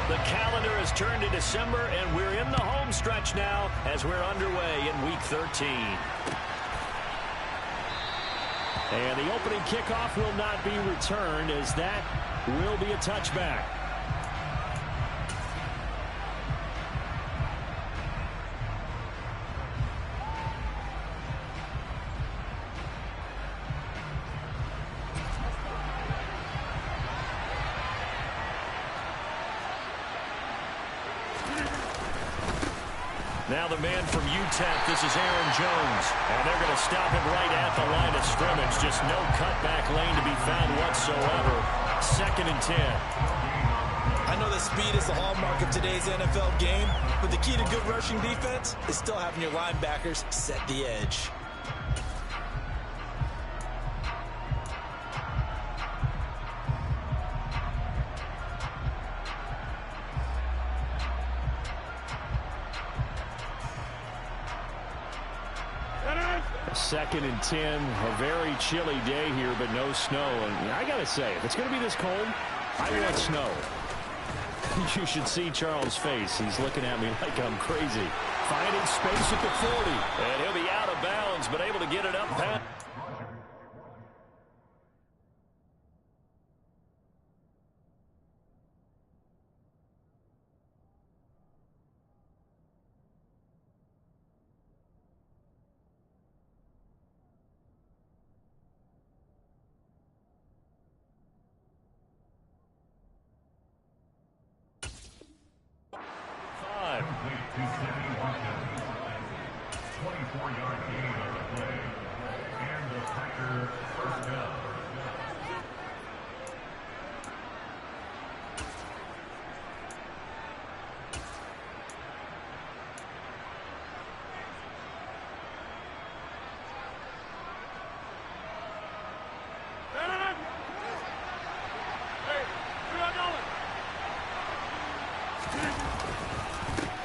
The calendar has turned to December, and we're in the home stretch now as we're underway in Week 13. And the opening kickoff will not be returned, as that will be a touchback. Now the man from UTEP, this is Aaron Jones. And they're going to stop him right at the line of scrimmage. Just no cutback lane to be found whatsoever. 2nd and 10. I know that speed is the hallmark of today's NFL game, but the key to good rushing defense is still having your linebackers set the edge. Second and 10, a very chilly day here, but no snow. And I got to say, if it's going to be this cold, I want snow. You should see Charles' face. He's looking at me like I'm crazy. Finding space at the 40. And he'll be out of bounds, but able to get it up past.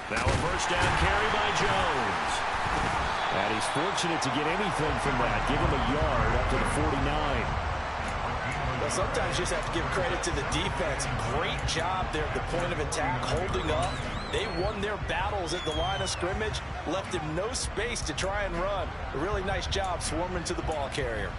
Now a first down carry by Jones. And he's fortunate to get anything from that. Give him a yard up to the 49. Well, sometimes you just have to give credit to the defense. Great job there at the point of attack, holding up. They won their battles at the line of scrimmage, left him no space to try and run. A really nice job swarming to the ball carrier.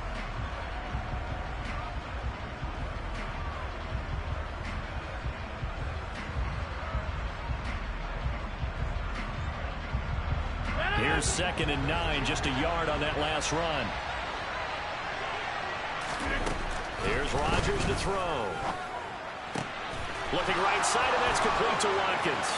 Here's 2nd and 9, just a yard on that last run. Here's Rodgers to throw. Looking right side, and that's complete to Watkins.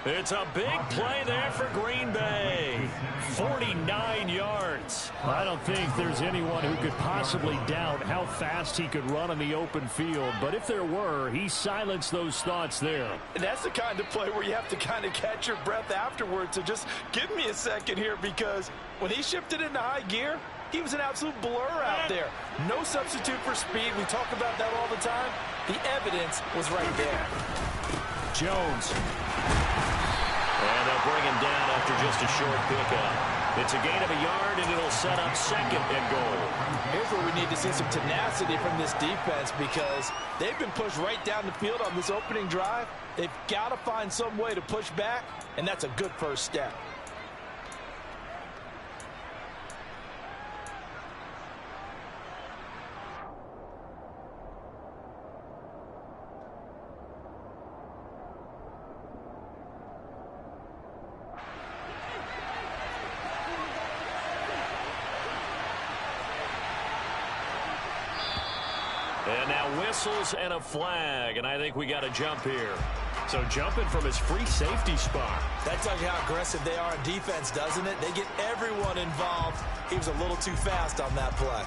It's a big play there for Green Bay. 49 yards. I don't think there's anyone who could possibly doubt how fast he could run on the open field. But if there were, he silenced those thoughts there. And that's the kind of play where you have to kind of catch your breath afterwards. So just give me a second here, because when he shifted into high gear, he was an absolute blur out there. No substitute for speed. We talk about that all the time. The evidence was right there. Jones. And they'll bring him down after just a short pickup. It's a gain of a yard, and it'll set up 2nd and goal. Here's where we need to see some tenacity from this defense, because they've been pushed right down the field on this opening drive. They've got to find some way to push back, and that's a good first step. And now whistles and a flag, and I think we got a jump here. So jumping from his free safety spot. That tells you how aggressive they are on defense, doesn't it? They get everyone involved. He was a little too fast on that play.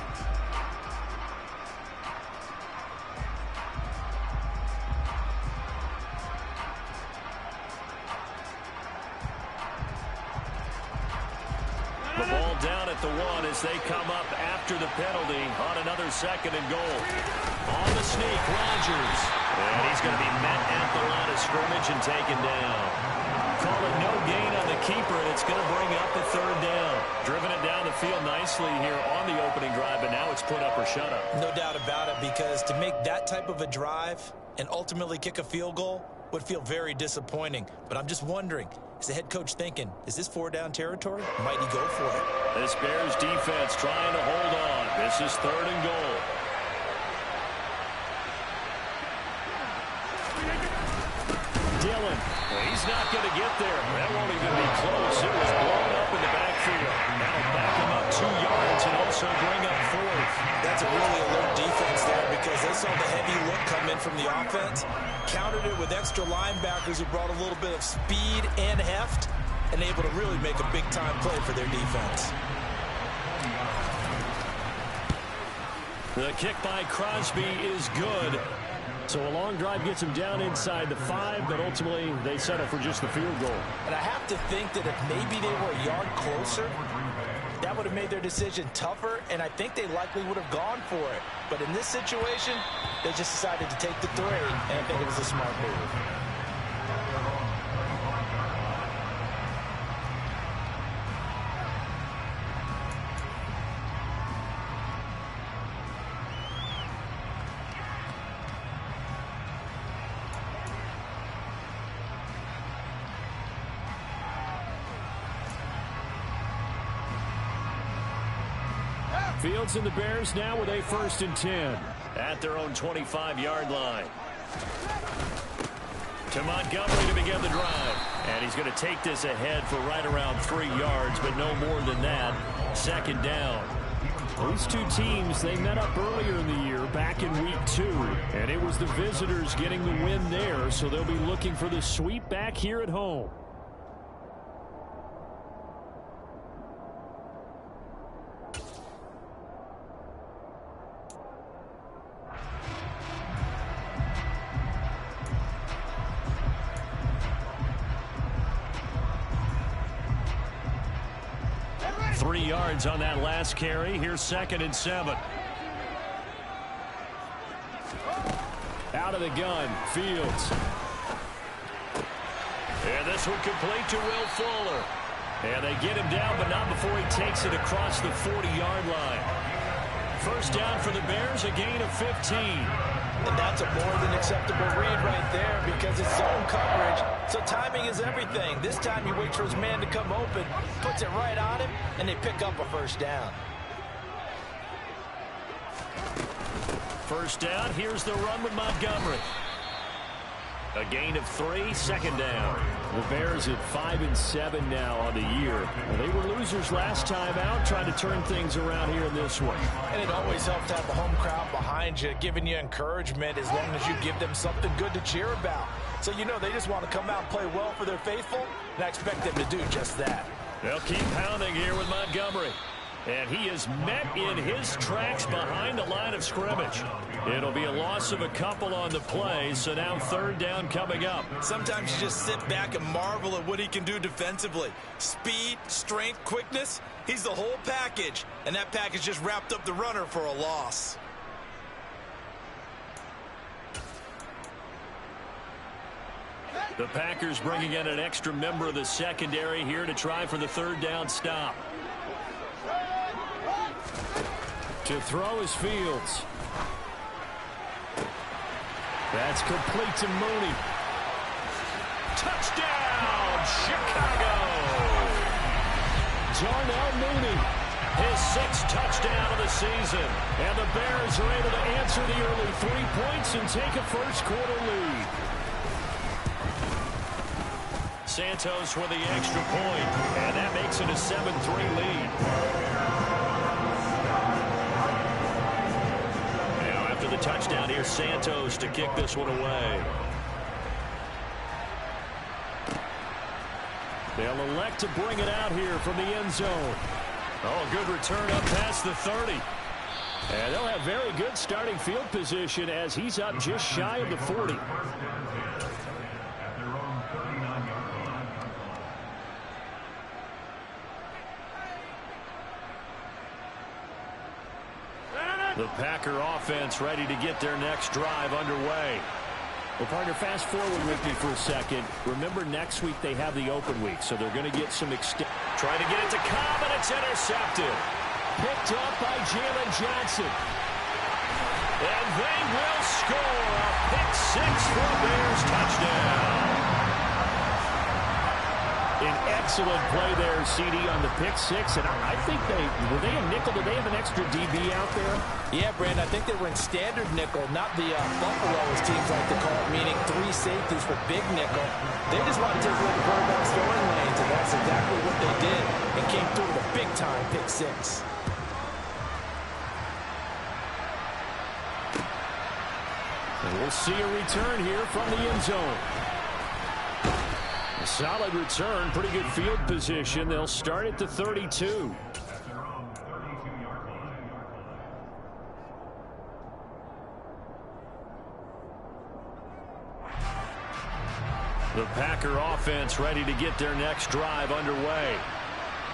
The ball down at the 1 as they come up after the penalty on another 2nd and goal. On the sneak, Rodgers. And he's going to be met at the line of scrimmage and taken down. call it no gain on the keeper, and it's going to bring up the third down. Driven it down the field nicely here on the opening drive, but now it's put up or shut up. No doubt about it, because to make that type of a drive and ultimately kick a field goal would feel very disappointing. But I'm just wondering, is the head coach thinking, is this 4-down territory? Might he go for it? This Bears defense trying to hold on. This is 3rd and goal. Dillon. Well, he's not going to get there. That won't even be close. It was blown up in the backfield. That'll back him up 2 yards and also bring up 4th. That's a really alert defense there, because they saw the heavy look come in from the offense, countered it with extra linebackers who brought a little bit of speed and heft, and able to really make a big-time play for their defense. The kick by Crosby is good. So a long drive gets them down inside the 5, but ultimately they settle for just the field goal. And I have to think that if maybe they were a yard closer, that would have made their decision tougher, and I think they likely would have gone for it. But in this situation, they just decided to take the 3, and I think it was a smart move. Fields and the Bears now with a 1st and 10 at their own 25-yard line. To Montgomery to begin the drive. And he's going to take this ahead for right around 3 yards, but no more than that. 2nd down. These two teams, they met up earlier in the year, back in week 2. And it was the visitors getting the win there, so they'll be looking for the sweep back here at home. On that last carry. Here's 2nd and 7. Out of the gun, Fields. And this one complete to Will Fuller. And they get him down, but not before he takes it across the 40-yard line. 1st down for the Bears, a gain of 15. And that's a more than acceptable read right there, because it's zone coverage, so timing is everything. This time he waits for his man to come open, puts it right on him, and they pick up a 1st down. 1st down, here's the run with Montgomery. A gain of 3, 2nd down. The Bears at 5 and 7 now on the year. Well, they were losers last time out, trying to turn things around here in this one. And it always helps to have a home crowd behind you, giving you encouragement as long as you give them something good to cheer about. So you know they just want to come out and play well for their faithful, and I expect them to do just that. They'll keep pounding here with Montgomery. And he is met in his tracks behind the line of scrimmage. It'll be a loss of a couple on the play, so now 3rd down coming up. Sometimes you just sit back and marvel at what he can do defensively. Speed, strength, quickness, he's the whole package. And that package just wrapped up the runner for a loss. The Packers bringing in an extra member of the secondary here to try for the 3rd down stop. To throw is Fields. That's complete to Mooney. Touchdown, Chicago! Darnell Mooney, his 6th touchdown of the season. And the Bears are able to answer the early 3 points and take a 1st quarter lead. Santos with the extra point, and that makes it a 7-3 lead. The touchdown here, Santos to kick this one away. They'll elect to bring it out here from the end zone. Oh, a good return up past the 30. And they'll have very good starting field position as he's up just shy of the 40. The Packer offense ready to get their next drive underway. Well, partner, fast forward with me for a second. Remember, next week they have the open week, so they're going to get some extent. Trying to get it to Cobb, and it's intercepted. Picked up by Jalen Johnson. And they will score a pick six for a Bears touchdown. An excellent play there, CD, on the pick six. And I think were they a nickel? Did they have an extra DB out there? Yeah, Brandon, I think they were in standard nickel, not the Buffalo, as teams like to call it, meaning 3 safeties for big nickel. They just want to take away the quarterback's throwing lanes, and that's exactly what they did. And came through with a big-time pick six. And we'll see a return here from the end zone. A solid return, pretty good field position. They'll start at the 32. The Packer offense ready to get their next drive underway.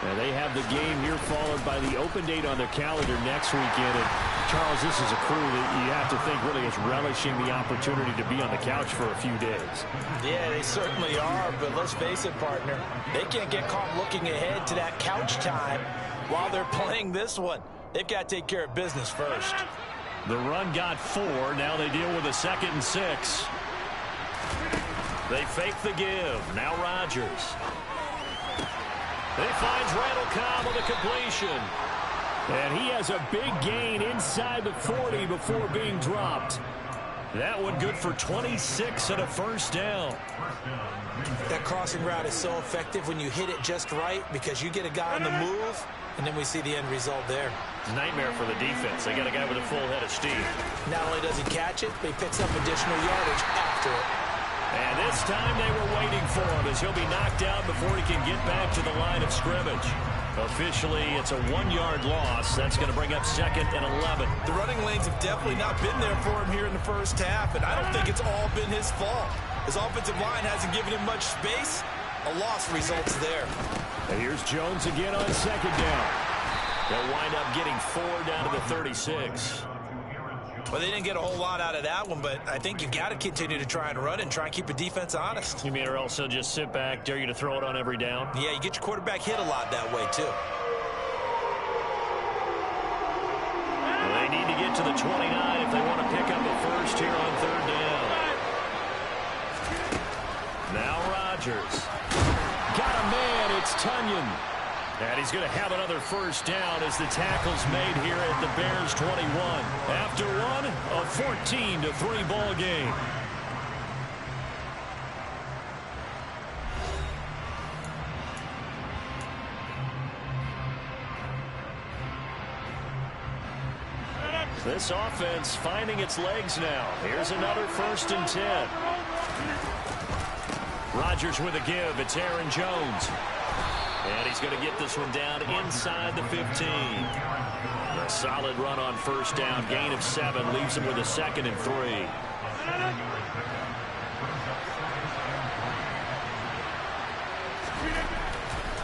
And they have the game here followed by the open date on their calendar next weekend. And Charles, this is a crew that you have to think really is relishing the opportunity to be on the couch for a few days. Yeah, they certainly are, but let's face it, partner. They can't get caught looking ahead to that couch time while they're playing this one. They've got to take care of business first. The run got 4. Now they deal with a 2nd and 6. They fake the give. Now Rodgers. He finds Randall Cobb with a completion. And he has a big gain inside the 40 before being dropped. That one good for 26 and a first down. That crossing route is so effective when you hit it just right because you get a guy on the move, and then we see the end result there. Nightmare for the defense. They got a guy with a full head of steam. Not only does he catch it, but he picks up additional yardage after it. And this time they were waiting for him as he'll be knocked out before he can get back to the line of scrimmage. Officially, it's a 1-yard loss. That's going to bring up 2nd and 11. The running lanes have definitely not been there for him here in the first half, and I don't think it's all been his fault. His offensive line hasn't given him much space. A loss results there. And here's Jones again on 2nd down. They'll wind up getting 4 down to the 36. Well, they didn't get a whole lot out of that one, but I think you've got to continue to try and run and try and keep the defense honest. You mean or else they'll just sit back, dare you to throw it on every down? Yeah, you get your quarterback hit a lot that way, too. Well, they need to get to the 29 if they want to pick up a first here on 3rd down. Now Rodgers. Got a man, it's Tunyon. And he's going to have another first down as the tackle's made here at the Bears 21. After one, a 14-3 ball game. This offense finding its legs now. Here's another 1st and 10. Rodgers with a give. It's Aaron Jones. And he's going to get this one down inside the 15. A solid run on 1st down. Gain of 7 leaves him with a 2nd and 3.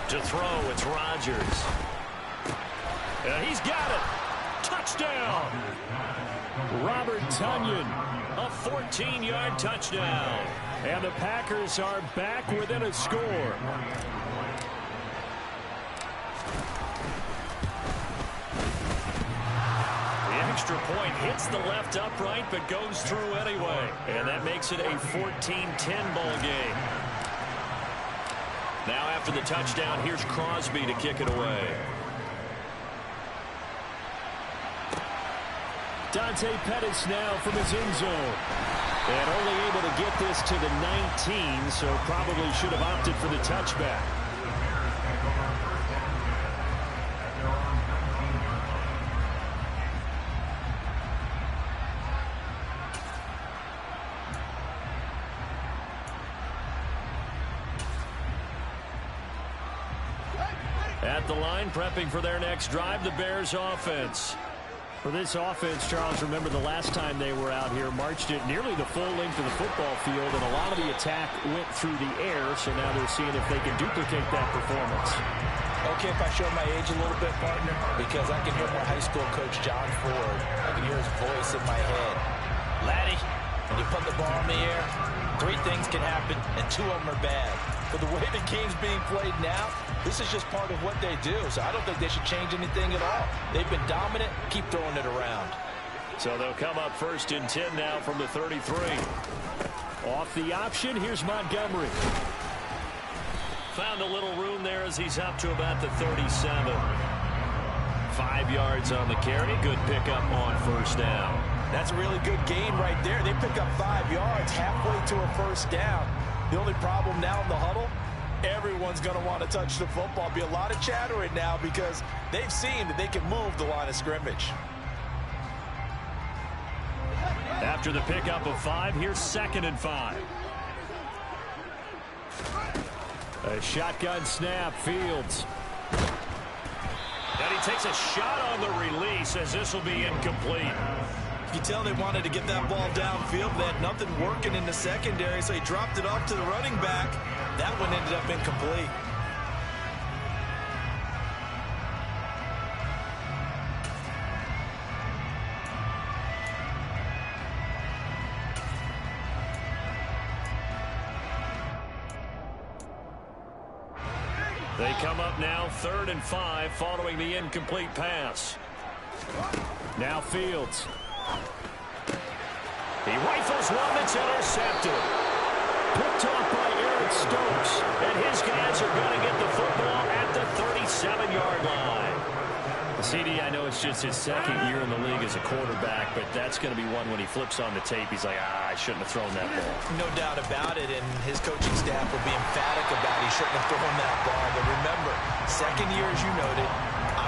To throw, it's Rodgers. And he's got it. Touchdown. Robert Tunyon. A 14-yard touchdown. And the Packers are back within a score. Extra point hits the left upright but goes through anyway. And that makes it a 14-10 ball game. Now after the touchdown, here's Crosby to kick it away. Dante Pettis now from his end zone. And only able to get this to the 19, so probably should have opted for the touchback. At the line, prepping for their next drive, the Bears offense. For this offense, Charles, remember the last time they were out here, marched it nearly the full length of the football field, and a lot of the attack went through the air, so now they're seeing if they can duplicate that performance. Okay, if I show my age a little bit, partner, because I can hear my high school coach, John Ford. I can hear his voice in my head. Laddie, when you put the ball in the air, 3 things can happen, and 2 of them are bad. But the way the game's being played now, this is just part of what they do. So I don't think they should change anything at all. They've been dominant. Keep throwing it around. So they'll come up 1st and 10 now from the 33. Off the option, here's Montgomery. Found a little room there as he's up to about the 37. 5 yards on the carry. Good pickup on 1st down. That's a really good gain right there. They pick up 5 yards halfway to a 1st down. The only problem now in the huddle, everyone's going to want to touch the football. Be a lot of chattering now because they've seen that they can move the line of scrimmage. After the pickup of 5, here's 2nd and 5. A shotgun snap, Fields. And he takes a shot on the release as this will be incomplete. You can tell they wanted to get that ball downfield. They had nothing working in the secondary, so he dropped it off to the running back. That one ended up incomplete. They come up now 3rd and 5 following the incomplete pass. Now Fields. He rifles one that's intercepted. Picked off by Eric Stokes. And his guys are going to get the football at the 37-yard line. CD, I know it's just his 2nd year in the league as a quarterback, but that's going to be one when he flips on the tape, he's like, I shouldn't have thrown that ball. No doubt about it, and his coaching staff will be emphatic about he shouldn't have thrown that ball. But remember, 2nd year, as you noted,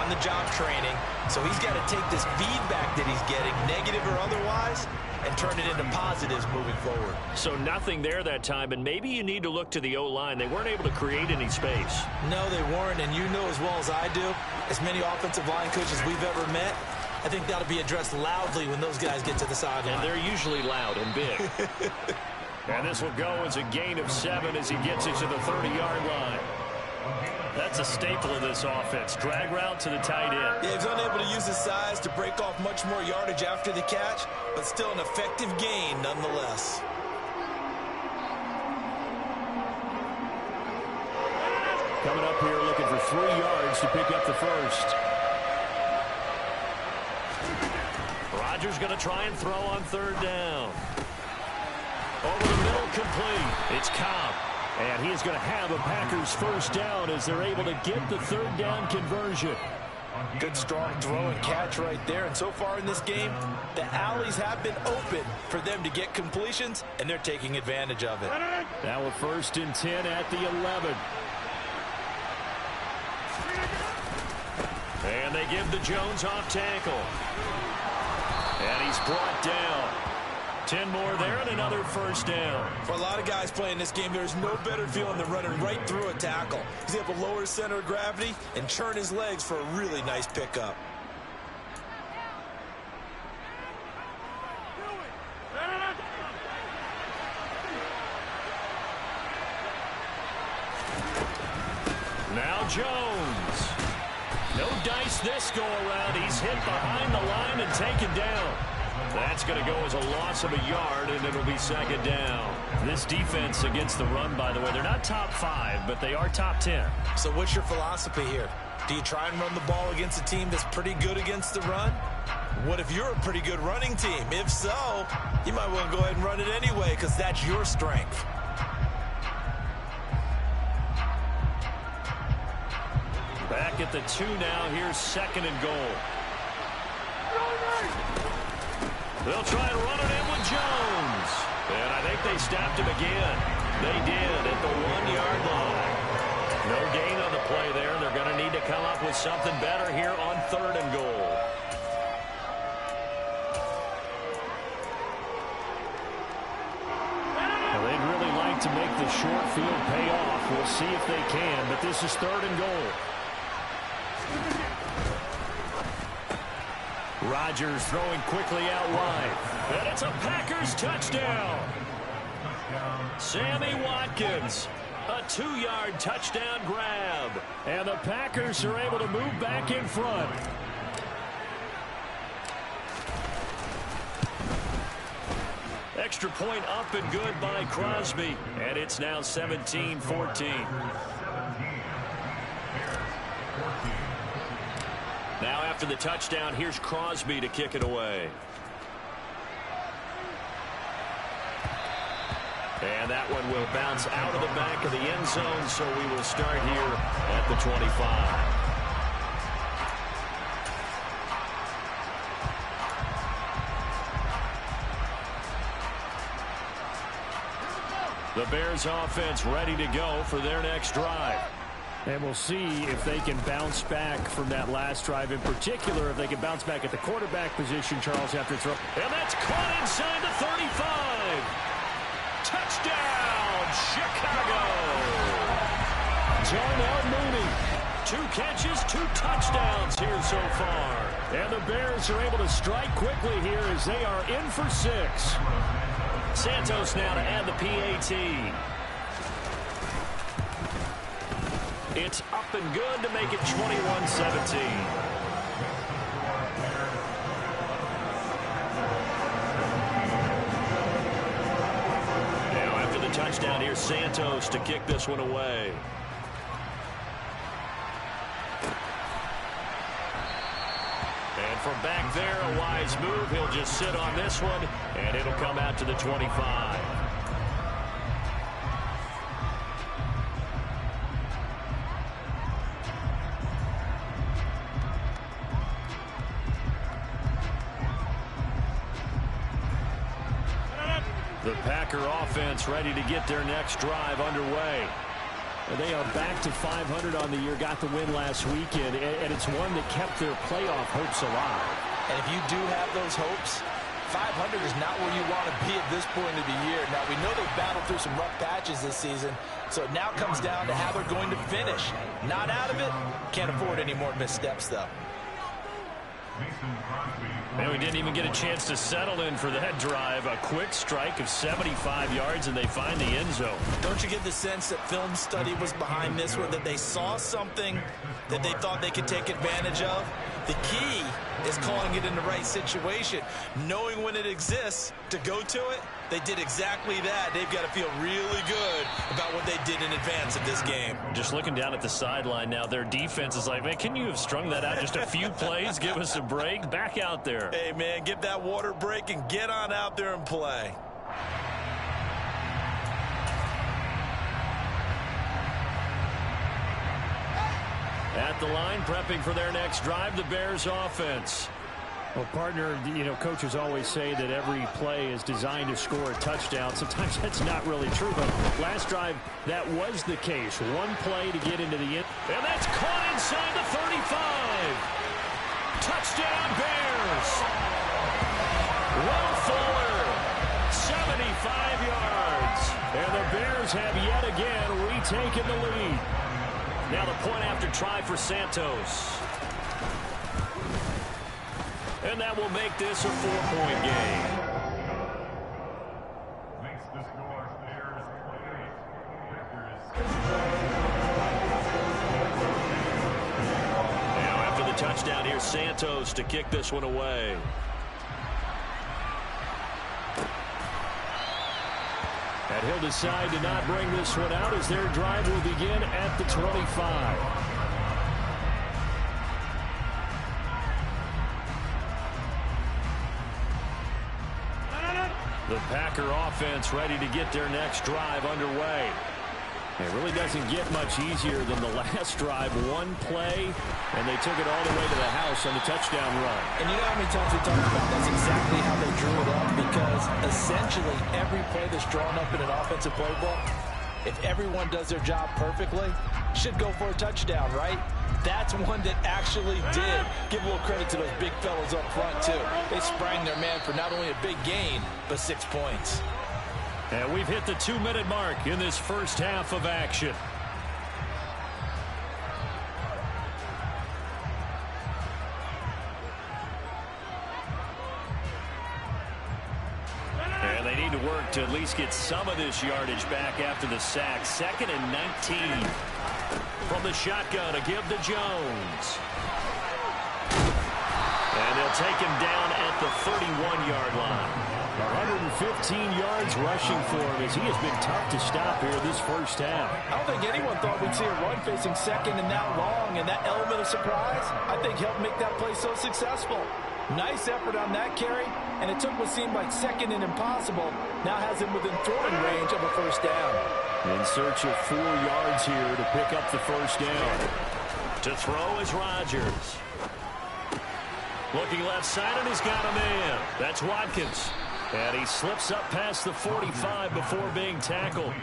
on-the-job training, so he's got to take this feedback that he's getting, negative or otherwise, and turn it into positives moving forward. So nothing there that time, and maybe you need to look to the O-line. They weren't able to create any space. No, they weren't, and you know as well as I do, as many offensive line coaches we've ever met, I think that'll be addressed loudly when those guys get to the sideline. And they're usually loud and big. And this will go as a gain of 7 as he gets it to the 30-yard line. That's a staple of this offense. Drag route to the tight end. Yeah, he's unable to use his size to break off much more yardage after the catch, but still an effective gain nonetheless. Coming up here looking for 3 yards to pick up the 1st. Rodgers going to try and throw on 3rd down. Over the middle, complete. It's Cobb. And he is going to have a Packers 1st down as they're able to get the 3rd down conversion. Good, strong throw and catch right there. And so far in this game, the alleys have been open for them to get completions, and they're taking advantage of it. Now a 1st and 10 at the 11. And they give the Jones off tackle. And he's brought down. 10 more there and another 1st down. For a lot of guys playing this game, there's no better feeling than running right through a tackle. He's able to lower his center of gravity and churn his legs for a really nice pickup. Now Jones. No dice this go around. He's hit behind the line and taken down. That's going to go as a loss of a yard, and it'll be 2nd down. This defense against the run, by the way, they're not top 5, but they are top 10. So what's your philosophy here? Do you try and run the ball against a team that's pretty good against the run? What if you're a pretty good running team? If so, you might want to go ahead and run it anyway because that's your strength. Back at the 2 now. Here's 2nd and goal. They'll try and run it in with Jones. And I think they stopped him again. They did at the 1-yard line. No gain on the play there. They're going to need to come up with something better here on 3rd and goal. Well, they'd really like to make the short field pay off. We'll see if they can, but this is 3rd and goal. Rodgers throwing quickly out wide. And it's a Packers touchdown. Sammy Watkins, a 2-yard touchdown grab. And the Packers are able to move back in front. Extra point up and good by Crosby. And it's now 17-14. Now after the touchdown, here's Crosby to kick it away. And that one will bounce out of the back of the end zone, so we will start here at the 25. The Bears offense ready to go for their next drive. And we'll see if they can bounce back from that last drive. In particular, if they can bounce back at the quarterback position, Charles, after throw. And that's caught inside the 35. Touchdown, Chicago. Darnell Mooney. 2 catches, 2 touchdowns here so far. And the Bears are able to strike quickly here as they are in for 6. Santos now to add the PAT. It's up and good to make it 21-17. Now after the touchdown, here's Santos to kick this one away. And from back there, a wise move. He'll just sit on this one, and it'll come out to the 25. The Packer offense ready to get their next drive underway. And they are back to 500 on the year, got the win last weekend, and it's one that kept their playoff hopes alive. And if you do have those hopes, 500 is not where you want to be at this point of the year. Now, we know they've battled through some rough patches this season, so it now comes down to how they're going to finish. Not out of it. Can't afford any more missteps, though. And we didn't even get a chance to settle in for that drive. A quick strike of 75 yards, and they find the end zone. Don't you get the sense that film study was behind this one, that they saw something that they thought they could take advantage of? The key is calling it in the right situation, knowing when it exists to go to it. They did exactly that. They've got to feel really good about what they did in advance of this game. Just looking down at the sideline now, their defense is like, man, can you have strung that out just a few plays? Give us a break. Back out there. Hey, man, get that water break and get on out there and play. At the line, prepping for their next drive, the Bears offense. Well, partner, you know, coaches always say that every play is designed to score a touchdown. Sometimes that's not really true, but last drive, that was the case. One play to get into the end. And that's caught inside the 35. Touchdown, Bears. Will Fuller, 75 yards. And the Bears have yet again retaken the lead. Now the point after try for Santos. And that will make this a 4-point game. Now after the touchdown, here's Santos to kick this one away. And he'll decide to not bring this one out as their drive will begin at the 25. The Packer offense ready to get their next drive underway. It really doesn't get much easier than the last drive. One play, and they took it all the way to the house on the touchdown run. And you know how many times we talked about that's exactly how they drew it up, because essentially every play that's drawn up in an offensive playbook, if everyone does their job perfectly, should go for a touchdown, right? That's one that actually did. Give a little credit to those big fellas up front, too. They sprang their man for not only a big gain, but 6 points. And we've hit the 2-minute mark in this first half of action. And they need to work to at least get some of this yardage back after the sack. 2nd and 19. From the shotgun to give to Jones. And they'll take him down at the 31-yard line. 115 yards rushing for him as he has been tough to stop here this first half. I don't think anyone thought we'd see a run facing second and that long, and that element of surprise, I think, helped make that play so successful. Nice effort on that carry, and it took what seemed like second and impossible. Now has him within throwing range of a first down. In search of 4 yards here to pick up the first down. To throw is Rodgers. Looking left side, and he's got a man. That's Watkins. And he slips up past the 45 before being tackled.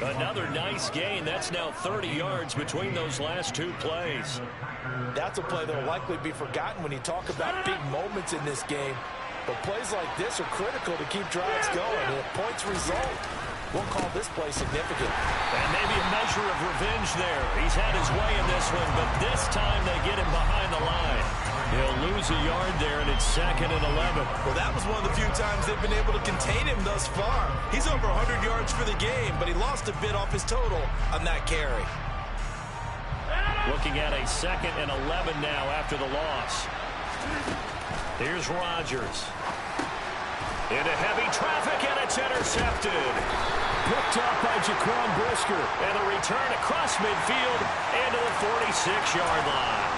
Another nice gain. That's now 30 yards between those last 2 plays. That's a play that will likely be forgotten when you talk about big moments in this game. But plays like this are critical to keep drives going. And if points result, we'll call this play significant. And maybe a measure of revenge there. He's had his way in this one, but this time they get him behind the line. He'll lose a yard there, and it's 2nd and 11. Well, that was one of the few times they've been able to contain him thus far. He's over 100 yards for the game, but he lost a bit off his total on that carry. Looking at a 2nd and 11 now after the loss. Here's Rodgers. Into heavy traffic, and it's intercepted. Picked up by Jaquan Brisker. And a return across midfield into the 46-yard line.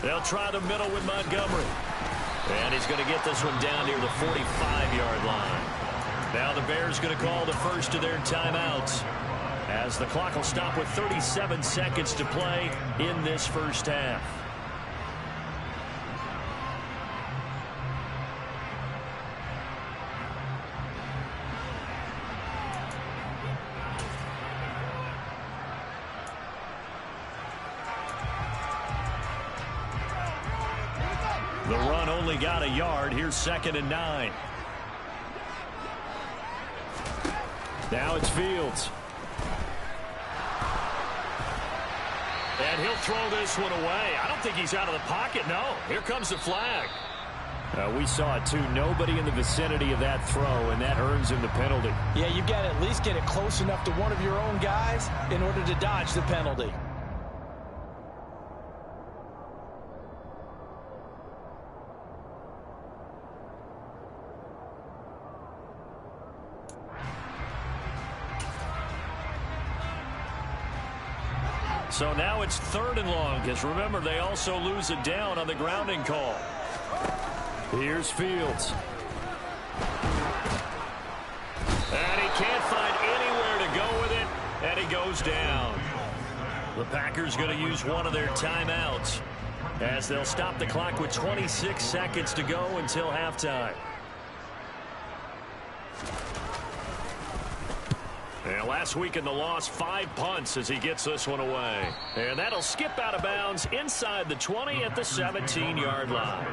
They'll try the middle with Montgomery. And he's going to get this one down near the 45-yard line. Now the Bears going to call the first of their timeouts, as the clock will stop with 37 seconds to play in this first half. The run only got a yard. Here's 2nd and 9. Now it's Fields. And he'll throw this one away. I don't think he's out of the pocket. No. Here comes the flag. We saw it, too. Nobody in the vicinity of that throw, and that earns him the penalty. Yeah, you've got to at least get it close enough to one of your own guys in order to dodge the penalty. So now it's 3rd and long, because remember, they also lose it down on the grounding call. Here's Fields. And he can't find anywhere to go with it, and he goes down. The Packers going to use one of their timeouts, as they'll stop the clock with 26 seconds to go until halftime. And last week in the loss, 5 punts as he gets this one away. And that'll skip out of bounds inside the 20 at the 17-yard line.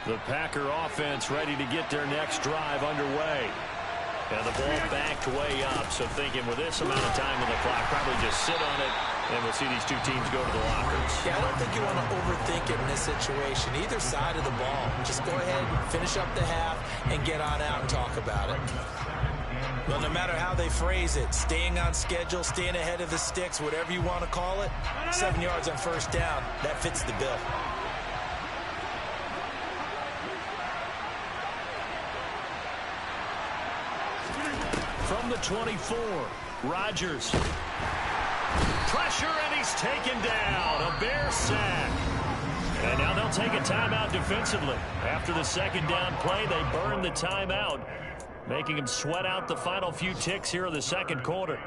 The Packer offense ready to get their next drive underway. And the ball backed way up, so thinking with this amount of time on the clock, probably just sit on it, and we'll see these two teams go to the lockers. Yeah, I don't think you want to overthink it in this situation. Either side of the ball. Just go ahead and finish up the half and get on out and talk about it. Well, no matter how they phrase it, staying on schedule, staying ahead of the sticks, whatever you want to call it, 7 yards on first down, that fits the bill. From the 24, Rodgers. Pressure, and he's taken down. A Bear sack. And now they'll take a timeout defensively. After the second down play, they burn the timeout, making him sweat out the final few ticks here in the second quarter.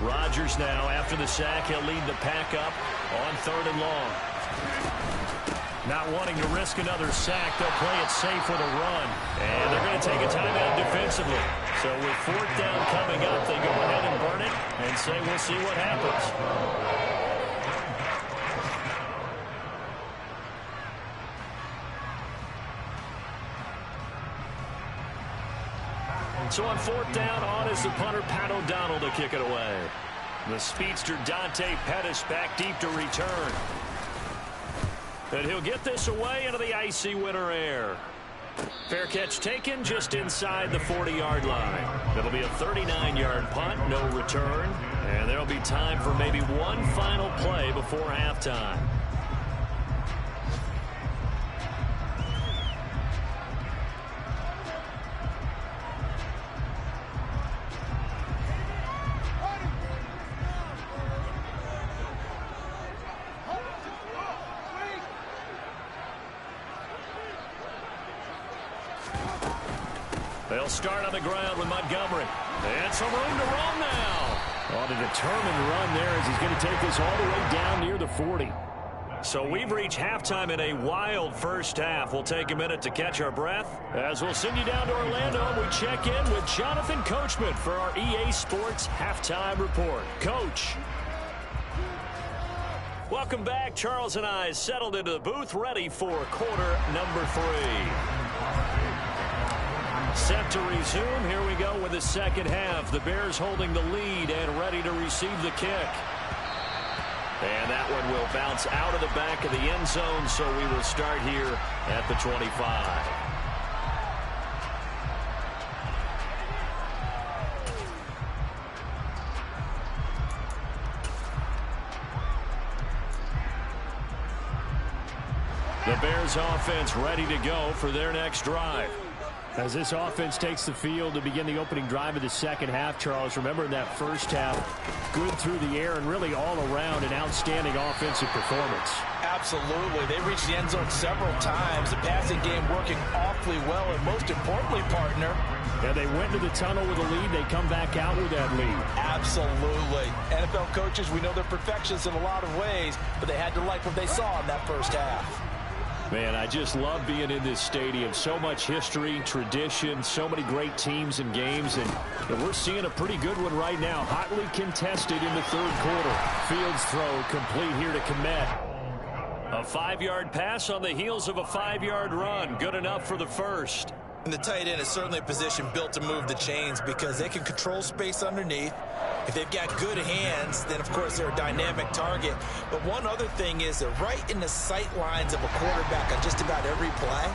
Rodgers now, after the sack, he'll lead the pack up on 3rd and long. Not wanting to risk another sack, they'll play it safe with a run. And they're going to take a timeout defensively. So with 4th down coming up, they go ahead and burn it and say we'll see what happens. So on 4th down, on is the punter, Pat O'Donnell, to kick it away. The speedster Dante Pettis back deep to return. And he'll get this away into the icy winter air. Fair catch taken just inside the 40-yard line. It'll be a 39-yard punt, no return. And there'll be time for maybe one final play before halftime. They'll start on the ground with Montgomery. And some room to run now. On a determined run there as he's going to take this all the way down near the 40. So we've reached halftime in a wild first half. We'll take a minute to catch our breath as we'll send you down to Orlando and we check in with Jonathan Coachman for our EA Sports Halftime Report. Coach. Welcome back. Charles and I settled into the booth ready for quarter number 3. Set to resume. Here we go with the second half. The Bears holding the lead and ready to receive the kick. And that one will bounce out of the back of the end zone, so we will start here at the 25. The Bears offense ready to go for their next drive. As this offense takes the field to begin the opening drive of the second half, Charles, remember in that first half, good through the air and really all around an outstanding offensive performance. Absolutely. They reached the end zone several times. The passing game working awfully well, and most importantly, partner, yeah, they went to the tunnel with a lead. They come back out with that lead. Absolutely. NFL coaches, we know they're perfectionists in a lot of ways, but they had to like what they saw in that first half. Man, I just love being in this stadium. So much history, tradition, so many great teams and games, and we're seeing a pretty good one right now. Hotly contested in the third quarter. Fields throw complete here to Komet. A 5-yard pass on the heels of a 5-yard run. Good enough for the first. And the tight end is certainly a position built to move the chains because they can control space underneath. If they've got good hands, then, of course, they're a dynamic target. But one other thing is they're right in the sight lines of a quarterback on just about every play.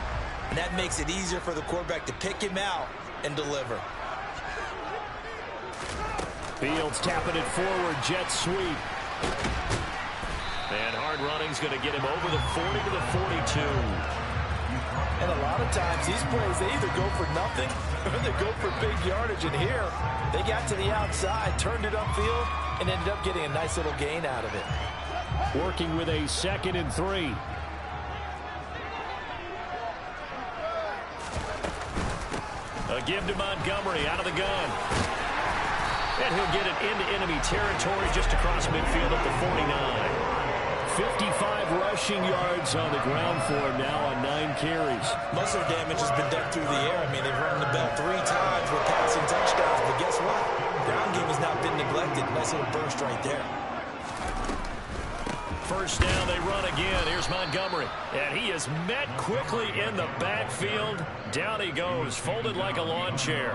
And that makes it easier for the quarterback to pick him out and deliver. Fields tapping it forward, jet sweep. And hard running's going to get him over the 40 to the 42. And a lot of times these plays, they either go for nothing or they go for big yardage. And here, they got to the outside, turned it upfield, and ended up getting a nice little gain out of it. Working with a 2nd and 3. A give to Montgomery out of the gun. And he'll get it into enemy territory just across midfield at the 49. 55 rushing yards on the ground for him now on 9 carries. Most of the damage has been done through the air. I mean, they've run the bell 3 times with passing touchdowns, but guess what? Ground game has not been neglected. Nice little burst right there. first down, they run again. Here's Montgomery. And he is met quickly in the backfield. Down he goes, folded like a lawn chair.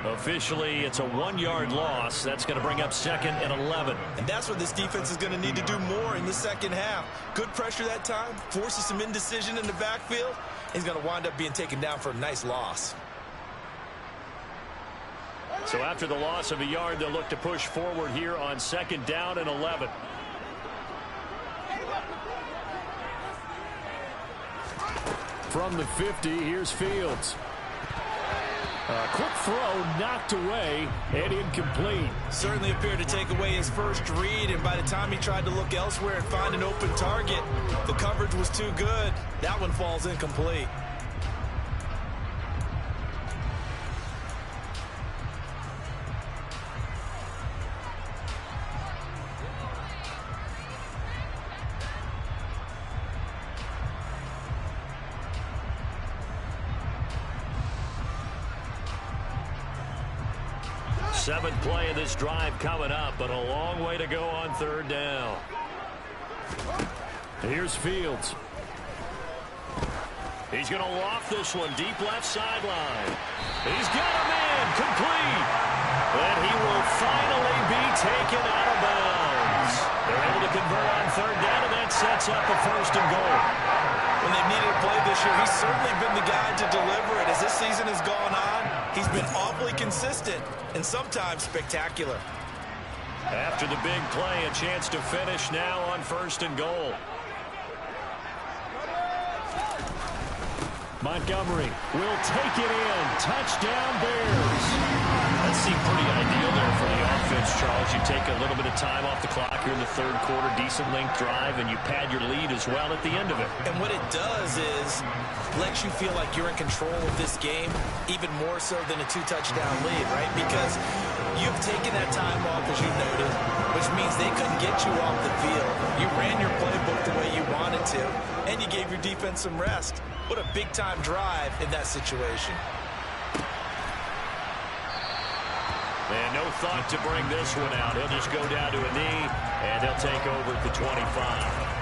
Officially, it's a 1-yard loss. That's going to bring up 2nd and 11. And that's what this defense is going to need to do more in the second half. Good pressure that time, forces some indecision in the backfield. He's going to wind up being taken down for a nice loss. So after the loss of a yard, they'll look to push forward here on 2nd down and 11. From the 50, here's Fields. A quick throw knocked away and incomplete. Certainly appeared to take away his first read, and by the time he tried to look elsewhere and find an open target, the coverage was too good. That one falls incomplete. Seventh play of this drive coming up, but a long way to go on 3rd down. Here's Fields. He's going to loft this one deep left sideline. He's got him in, complete. And he will finally be taken out of bounds. They're able to convert on 3rd down, and that sets up a 1st and goal. When they've needed a play this year, he's certainly been the guy to deliver it. As this season has gone on, he's been awfully consistent and sometimes spectacular. After the big play, a chance to finish now on 1st and goal. Montgomery will take it in. Touchdown, Bears. That seemed pretty ideal there for the offense, Charles. You take a little bit of time off the clock here in the 3rd quarter, decent length drive, and you pad your lead as well at the end of it. And what it does is lets you feel like you're in control of this game, even more so than a 2-touchdown lead, right? Because you've taken that time off, as you noted, which means they couldn't get you off the field. You ran your playbook the way you wanted to, and you gave your defense some rest. What a big-time drive in that situation. And no thought to bring this one out. He'll just go down to a knee, and they'll take over at the 25.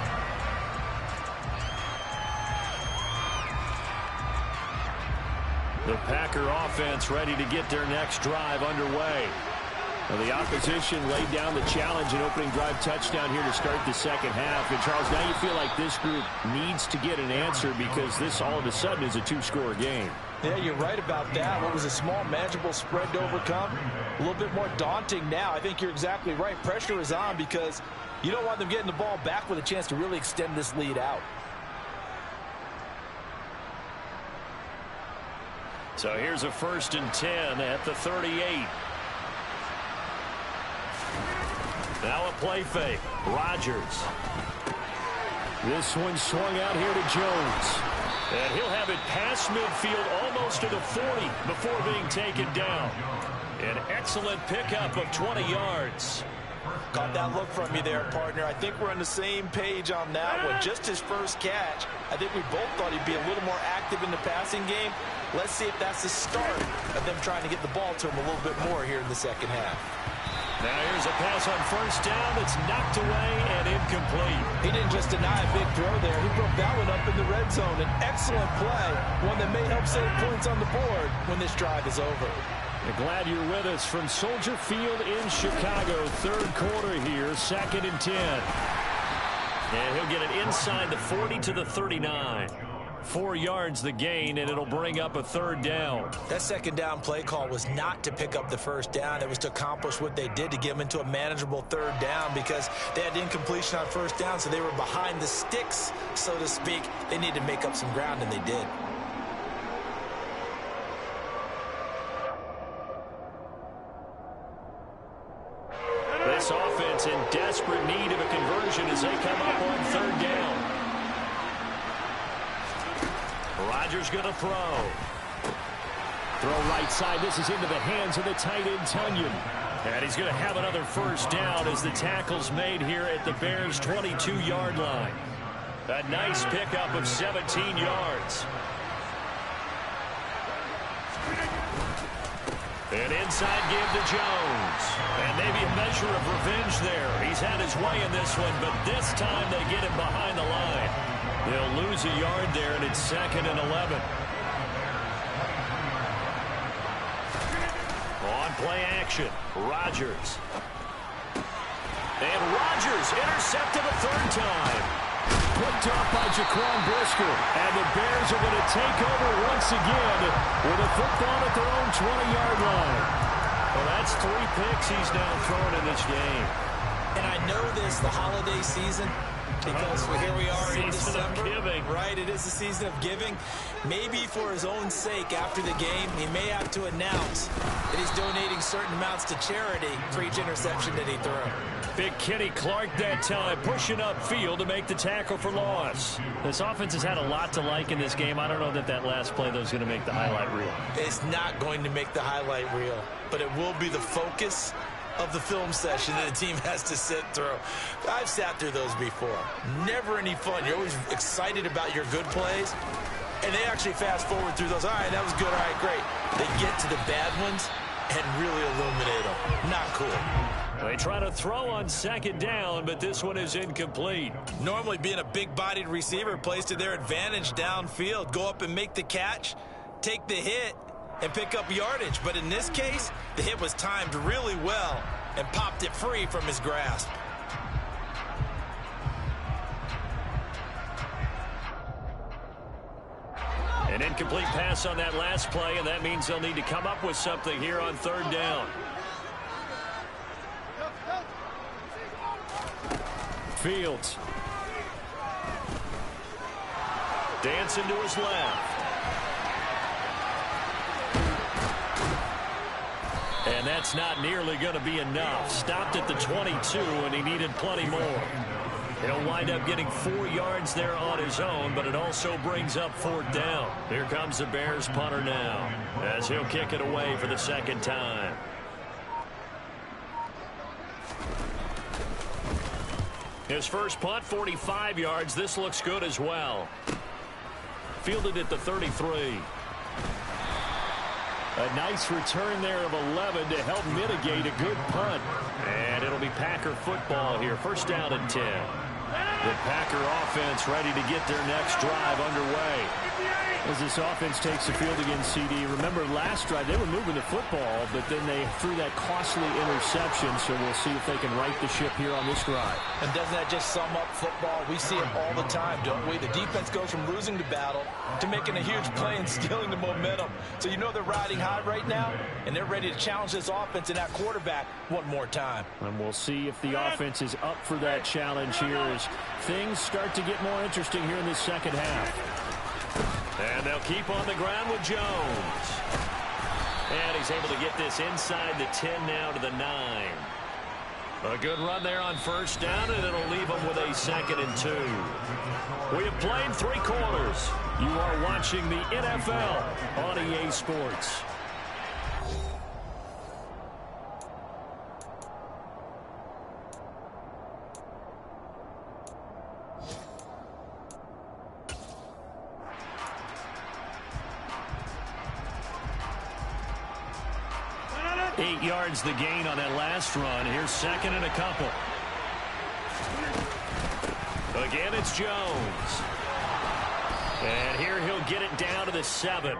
The Packer offense ready to get their next drive underway. Well, the opposition laid down the challenge and opening drive touchdown here to start the second half. And, Charles, now you feel like this group needs to get an answer because this all of a sudden is a 2-score game. Yeah, you're right about that. What was a small, manageable spread to overcome? A little bit more daunting now. I think you're exactly right. Pressure is on because you don't want them getting the ball back with a chance to really extend this lead out. So here's a 1st and 10 at the 38. Now a play fake. Rodgers. This one swung out here to Jones. And he'll have it past midfield almost to the 40 before being taken down. An excellent pickup of 20 yards. Caught that look from you there, partner. I think we're on the same page on that one. Just his first catch. I think we both thought he'd be a little more active in the passing game. Let's see if that's the start of them trying to get the ball to him a little bit more here in the second half. Now here's a pass on 1st down that's knocked away and incomplete. He didn't just deny a big throw there. He broke that one up in the red zone. An excellent play, one that may help save points on the board when this drive is over. Glad you're with us from Soldier Field in Chicago. 3rd quarter here, 2nd and 10. And he'll get it inside the 40 to the 39. 4 yards the gain, and it'll bring up a 3rd down. That 2nd down play call was not to pick up the 1st down. It was to accomplish what they did to get them into a manageable 3rd down because they had incompletion on 1st down, so they were behind the sticks, so to speak. They needed to make up some ground, and they did. This offense in desperate need of a conversion as they come up on 3rd down. Rodgers going to throw. Throw right side. This is into the hands of the tight end, Tunyon. And he's going to have another 1st down as the tackle's made here at the Bears' 22-yard line. A nice pickup of 17 yards. And An inside give to Jones. And maybe a measure of revenge there. He's had his way in this one, but this time they get him behind the line. They'll lose a yard there, and it's 2nd and 11. On play action, Rodgers. And Rodgers intercepted a 3rd time. Picked up by Jaquan Brisker. And the Bears are going to take over once again with a football at their own 20-yard line. Well, that's 3 picks he's now thrown in this game. And I know this, the holiday season, because here we are in December. Giving. Right, it is the season of giving. Maybe for his own sake after the game, he may have to announce that he's donating certain amounts to charity for each interception that he threw. Big Kenny Clark that time, pushing upfield to make the tackle for loss. This offense has had a lot to like in this game. I don't know that that last play, though, is going to make the highlight reel. It's not going to make the highlight reel, but it will be the focus of the film session that the team has to sit through. I've sat through those before. Never any fun. You're always excited about your good plays, and they actually fast forward through those. All right, that was good. All right, great. They get to the bad ones and really illuminate them. Not cool. They try to throw on 2nd down, but this one is incomplete. Normally being a big-bodied receiver plays to their advantage downfield. Go up and make the catch, take the hit, and pick up yardage. But in this case, the hit was timed really well and popped it free from his grasp. An incomplete pass on that last play, and that means they'll need to come up with something here on 3rd down. Fields. Dancing to his left. And that's not nearly going to be enough. Stopped at the 22, and he needed plenty more. He'll wind up getting 4 yards there on his own, but it also brings up 4th down. Here comes the Bears punter now, as he'll kick it away for the 2nd time. His first punt, 45 yards. This looks good as well. Fielded at the 33. A nice return there of 11 to help mitigate a good punt. And it'll be Packer football here. 1st down and 10. The Packer offense ready to get their next drive underway. As this offense takes the field against CD, remember last drive they were moving the football, but then they threw that costly interception, so we'll see if they can right the ship here on this drive. And doesn't that just sum up football? We see it all the time, don't we? The defense goes from losing the battle to making a huge play and stealing the momentum. So you know they're riding high right now, and they're ready to challenge this offense and that quarterback one more time. And we'll see if the offense is up for that challenge here as things start to get more interesting here in this 2nd half. And they'll keep on the ground with Jones. And he's able to get this inside the 10 now to the 9. A good run there on 1st down, and it'll leave them with a 2nd and 2. We have played 3 quarters. You are watching the NFL on EA Sports. Eight yards the gain on that last run. Here's 2nd and a couple. Again, it's Jones. And here he'll get it down to the 7.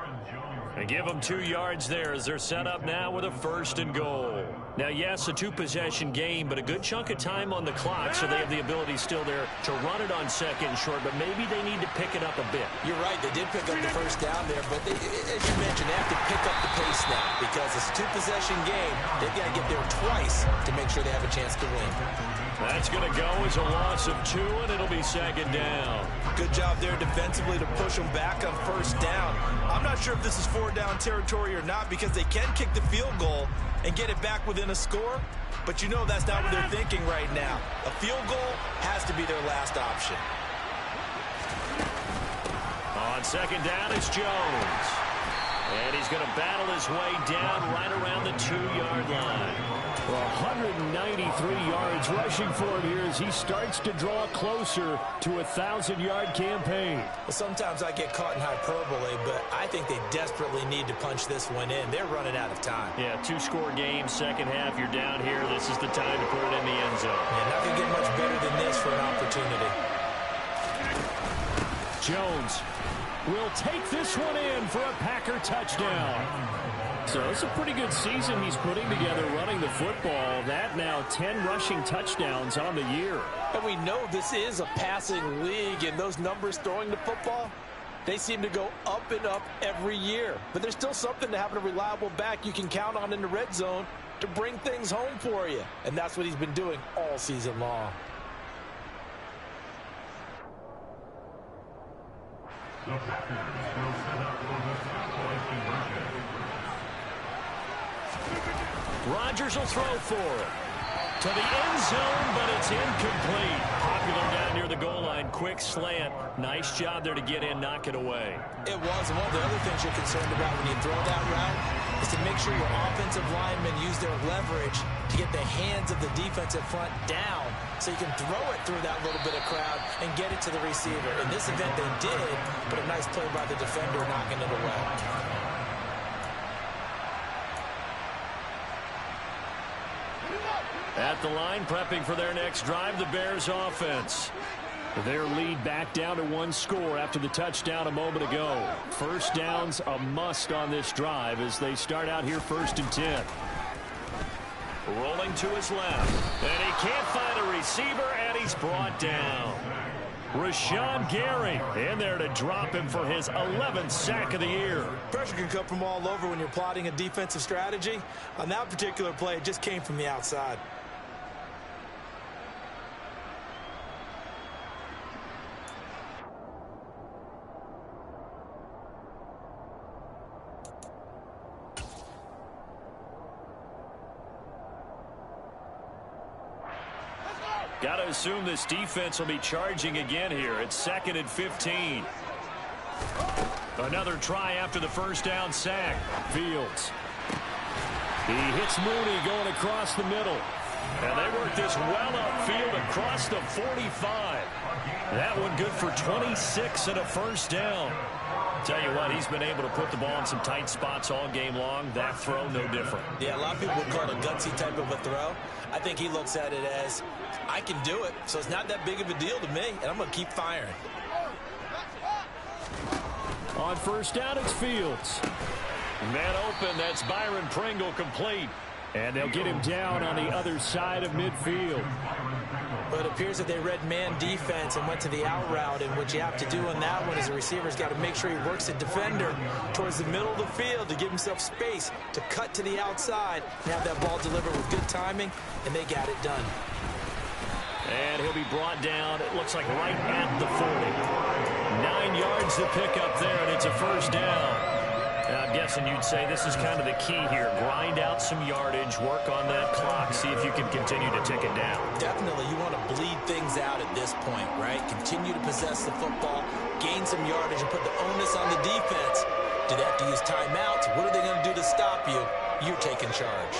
And give them 2 yards there as they're set up now with a 1st and goal. Now, yes, a 2-possession game, but a good chunk of time on the clock, so they have the ability still there to run it on 2nd and short, but maybe they need to pick it up a bit. You're right. They did pick up the 1st down there, but they, as you mentioned, they have to pick up the pace now because it's a 2-possession game. They've got to get there twice to make sure they have a chance to win. That's going to go as a loss of 2, and it'll be 2nd down. Good job there defensively to push them back on 1st down. I'm not sure if this is 4-down territory or not because they can kick the field goal and get it back within a score, but you know that's not what they're thinking right now. A field goal has to be their last option. On 2nd down, it's Jones. And he's He's going to battle his way down right around the 2-yard line. 193 yards rushing for him here as he starts to draw closer to a 1,000-yard campaign. Well, sometimes I get caught in hyperbole, but I think they desperately need to punch this one in. They're running out of time. Yeah, 2-score game, second half. You're down here. This is the time to put it in the end zone. Yeah, nothing get much better than this for an opportunity. Jones will take this one in for a Packer touchdown. So it's a pretty good season he's putting together running the football. That now 10 rushing touchdowns on the year. And we know this is a passing league, and those numbers throwing the football, they seem to go up and up every year. But there's still something to having a reliable back you can count on in the red zone to bring things home for you. And that's what he's been doing all season long. Rodgers will throw for it. To the end zone, but it's incomplete. Popular down near the goal line. Quick slant. Nice job there to get in, knock it away. It was. One of the other things you're concerned about when you throw that route is to make sure your offensive linemen use their leverage to get the hands of the defensive front down so you can throw it through that little bit of crowd and get it to the receiver. In this event, they did, but a nice play by the defender knocking it away. At the line, prepping for their next drive, the Bears offense. Their lead back down to 1 score after the touchdown a moment ago. First down's a must on this drive as they start out here 1st and 10. Rolling to his left. And he can't find a receiver, and he's brought down. Rashawn Gary in there to drop him for his 11th sack of the year. Pressure can come from all over when you're plotting a defensive strategy. On that particular play, it just came from the outside. Got to assume this defense will be charging again here. It's 2nd and 15. Another try after the first down sack. Fields. He hits Mooney going across the middle. And they work this well upfield across the 45. That one good for 26 and a first down. Tell you what, he's been able to put the ball in some tight spots all game long. That throw, no different. Yeah, a lot of people would call it a gutsy type of a throw. I think he looks at it as, I can do it, so it's not that big of a deal to me, and I'm going to keep firing. On first down, it's Fields. Man open, that's Byron Pringle complete. And they'll get him down on the other side of midfield. But it appears that they read man defense and went to the out route, and what you have to do on that one is the receiver's got to make sure he works the defender towards the middle of the field to give himself space to cut to the outside and have that ball delivered with good timing, and they got it done. And he'll be brought down, it looks like right at the 40. 9 yards to pick up there, and it's a first down. Now, I'm guessing you'd say this is kind of the key here. Grind out some yardage, work on that clock, see if you can continue to tick it down. Definitely, you want to bleed things out at this point, right? Continue to possess the football, gain some yardage, and put the onus on the defense. Do they have to use timeouts? What are they going to do to stop you? You're taking charge.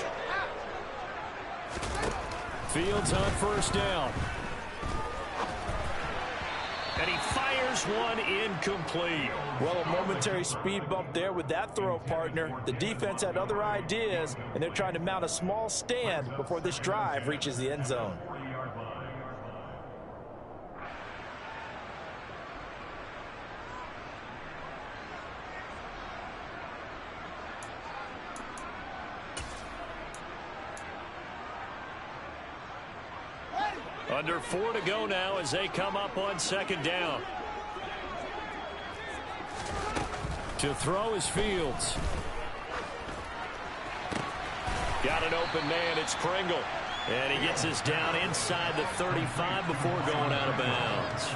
Fields on first down. And he fires one incomplete. Well, a momentary speed bump there with that throw, partner. The defense had other ideas, and they're trying to mount a small stand before this drive reaches the end zone. Under 4 to go now as they come up on second down. To throw is Fields. Got an open man, it's Pringle. And he gets us down inside the 35 before going out of bounds.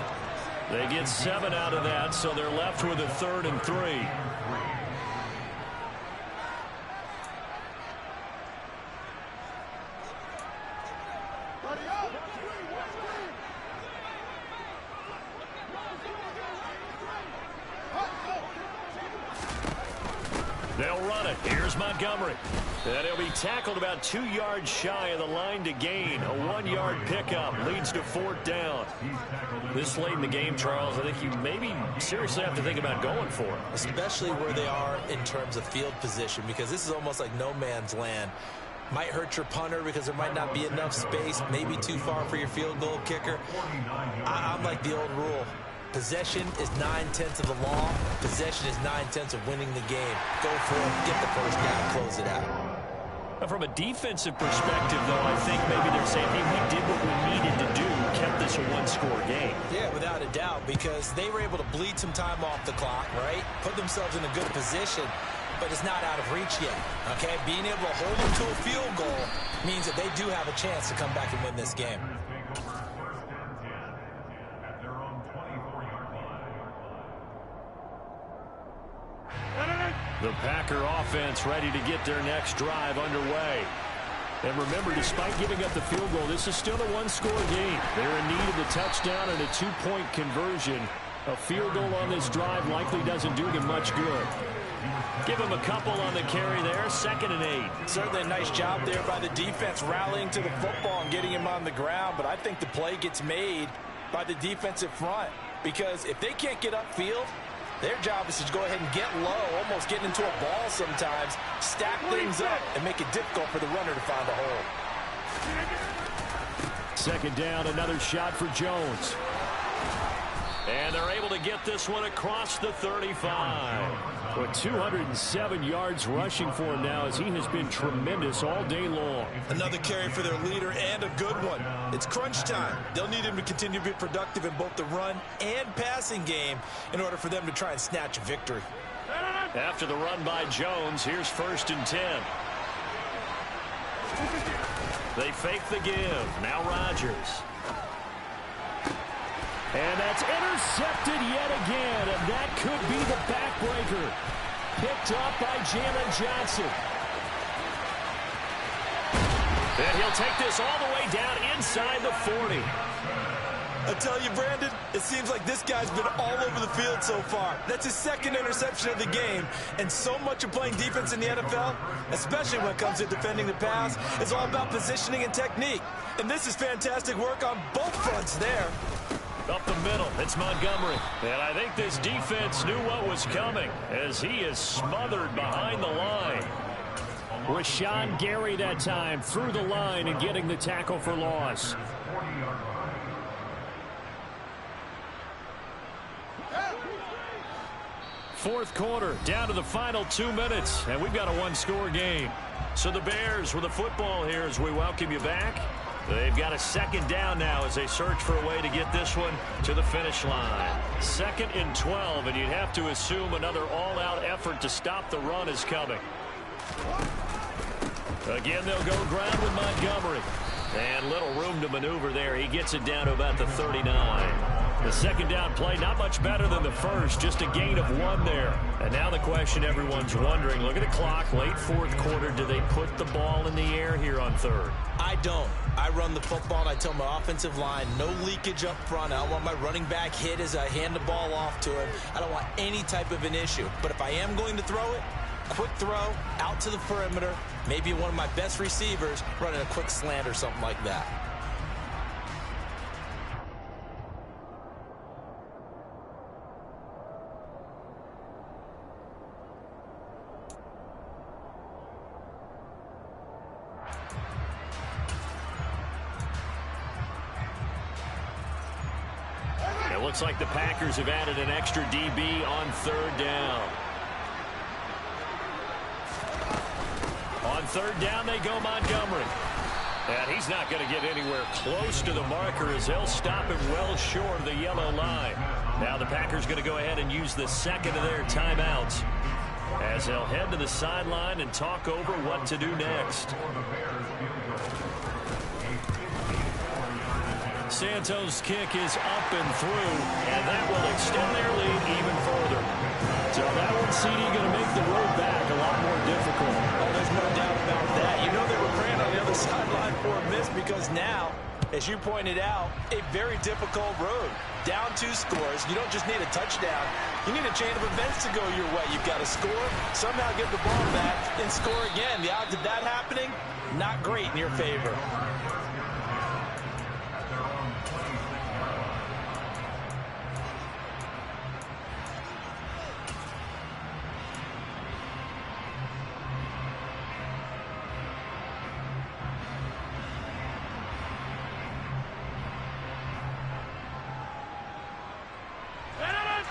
They get 7 out of that, so they're left with a 3rd and 3. They'll run it. Here's Montgomery. And he'll be tackled about 2 yards shy of the line to gain. A 1-yard pickup leads to 4th down. This late in the game, Charles, I think you maybe seriously have to think about going for it. Especially where they are in terms of field position, because this is almost like no man's land. Might hurt your punter because there might not be enough space, maybe too far for your field goal kicker. I'm like the old rule. Possession is 9/10 of the law. Possession is 9/10 of winning the game. Go for it, get the first down, close it out. From a defensive perspective, though, I think maybe they're saying, hey, we did what we needed to do, kept this a one-score game. Yeah, without a doubt, because they were able to bleed some time off the clock, right? Put themselves in a good position, but it's not out of reach yet, okay? Being able to hold them to a field goal means that they do have a chance to come back and win this game. The Packer offense ready to get their next drive underway. And remember, despite giving up the field goal, this is still a one-score game. They're in need of the touchdown and a 2-point conversion. A field goal on this drive likely doesn't do them much good. Give him a couple on the carry there. 2nd and 8. Certainly a nice job there by the defense rallying to the football and getting him on the ground. But I think the play gets made by the defensive front, because if they can't get upfield, their job is to go ahead and get low, almost get into a ball sometimes, stack things up, and make it difficult for the runner to find a hole. 2nd down, another shot for Jones. And they're able to get this one across the 35. With 207 yards rushing for him now, as he has been tremendous all day long. Another carry for their leader, and a good one. It's crunch time. They'll need him to continue to be productive in both the run and passing game in order for them to try and snatch a victory. After the run by Jones, here's 1st and 10. They fake the give. Now Rodgers. And that's intercepted yet again, and that could be the backbreaker. Picked up by Jalen Johnson. And he'll take this all the way down inside the 40. I tell you, Brandon, it seems like this guy's been all over the field so far. That's his 2nd interception of the game. And so much of playing defense in the NFL, especially when it comes to defending the pass, is all about positioning and technique. And this is fantastic work on both fronts there. Up the middle, it's Montgomery. And I think this defense knew what was coming, as he is smothered behind the line. Rashawn Gary that time through the line and getting the tackle for loss. Fourth quarter, down to the final 2 minutes, and we've got a one-score game. So the Bears with the football here as we welcome you back. They've got a 2nd down now as they search for a way to get this one to the finish line. 2nd and 12, and you'd have to assume another all-out effort to stop the run is coming. Again, they'll go ground with Montgomery. And little room to maneuver there. He gets it down to about the 39. The 2nd down play, not much better than the first, just a gain of 1 there. And now the question everyone's wondering, look at the clock, late 4th quarter, do they put the ball in the air here on 3rd? I don't. I run the football, and I tell my offensive line, no leakage up front. I don't want my running back hit as I hand the ball off to him. I don't want any type of an issue. But if I am going to throw it, quick throw, out to the perimeter, maybe one of my best receivers running a quick slant or something like that. It looks like the Packers have added an extra DB on 3rd down. On 3rd down, they go Montgomery. And he's not going to get anywhere close to the marker as they'll stop him well short of the yellow line. Now the Packers going to go ahead and use the 2nd of their timeouts as they'll head to the sideline and talk over what to do next. Santos' kick is up and through, and that will extend their lead even further. So that one, CD, going to make the road back a lot more difficult. Oh, there's no doubt about that. You know they were praying on the other sideline for a miss, because now As you pointed out, a very difficult road. Down 2 scores. You don't just need a touchdown. You need a chain of events to go your way. You've got to score, somehow get the ball back, and score again. The odds of that happening, not great in your favor.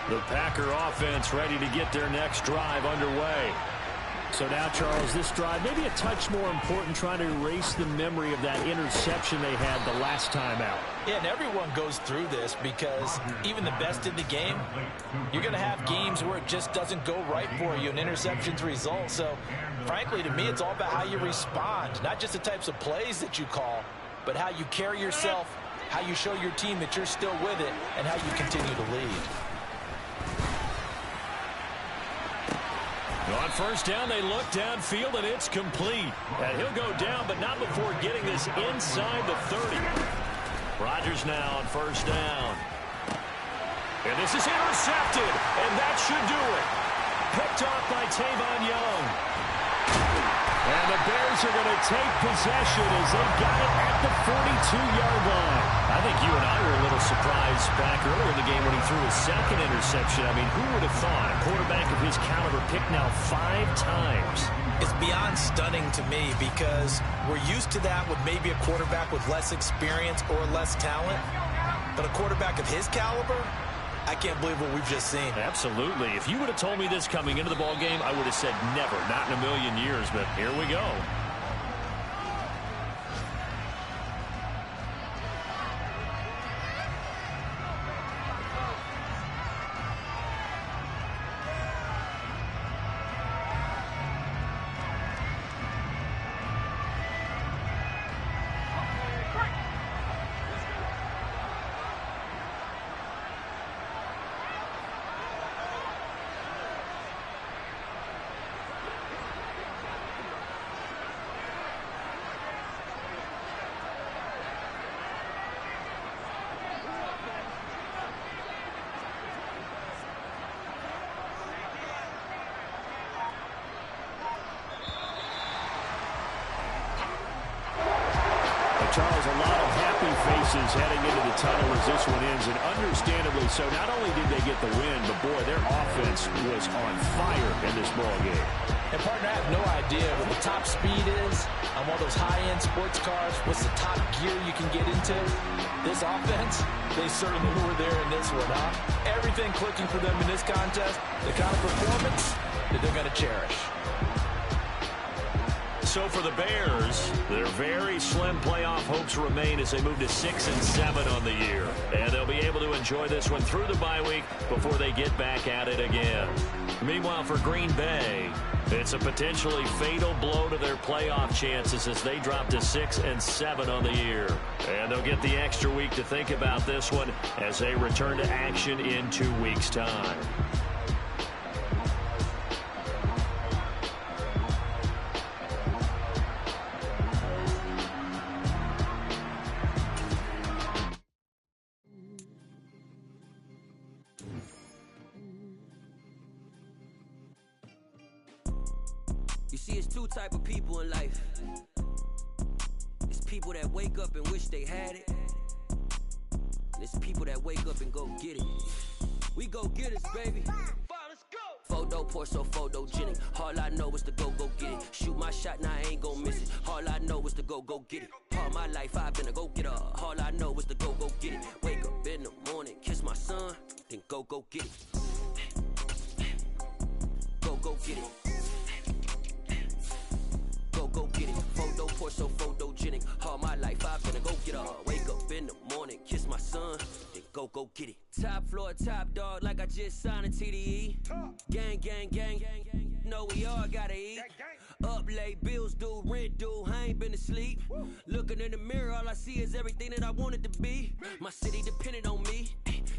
The Packer offense ready to get their next drive underway. So now, Charles, this drive maybe a touch more important, trying to erase the memory of that interception they had the last time out. Yeah, and everyone goes through this because even the best in the game, you're going to have games where it just doesn't go right for you, and interceptions result. So, frankly, to me, it's all about how you respond, not just the types of plays that you call, but how you carry yourself, how you show your team that you're still with it, and how you continue to lead. On first down, they look downfield, and it's complete. And he'll go down, but not before getting this inside the 30. Rodgers now on first down. And this is intercepted, and that should do it. Picked off by Tavon Young. And the Bears are going to take possession as they got it at the 42-yard line. I think you and I were a little surprised back earlier in the game when he threw his second interception. I mean, who would have thought a quarterback of his caliber picked now 5 times? It's beyond stunning to me because we're used to that with maybe a quarterback with less experience or less talent. But a quarterback of his caliber, I can't believe what we've just seen. Absolutely. If you would have told me this coming into the ball game, I would have said never, not in a million years, but here we go. Charles, a lot of happy faces heading into the tunnel as this one ends, and understandably so. Not only did they get the win, but, boy, their offense was on fire in this ball game. And, partner, I have no idea what the top speed is on one of those high-end sports cars. What's the top gear you can get into? This offense, they certainly were there in this one, huh? Everything clicking for them in this contest, the kind of performance that they're going to cherish. So for the Bears, their very slim playoff hopes remain as they move to 6-7 on the year. And they'll be able to enjoy this one through the bye week before they get back at it again. Meanwhile, for Green Bay, it's a potentially fatal blow to their playoff chances as they drop to 6-7 on the year. And they'll get the extra week to think about this one as they return to action in 2 weeks' time. You see, it's 2 type of people in life. It's people that wake up and wish they had it. And it's people that wake up and go get it. We go get it, baby. Let's go. Photo pour so photogenic. All I know is to go get it. Shoot my shot, now I ain't gon' miss it. All I know is to go get it. All my life I've been a go-getter. All I know is to go get it. Wake up in the morning, kiss my son, then go get it. Go get it. Go get it. Photo pour so photogenic. All my life I've been a go-getter. Wake up in the morning, kiss my son, then go get it. Top floor, top dog, like I just signed a TDE. Gang, gang, gang. No, we all gotta eat. Up late, bills due, rent due, I ain't been asleep. Looking in the mirror, all I see is everything that I wanted to be. My city depended on me,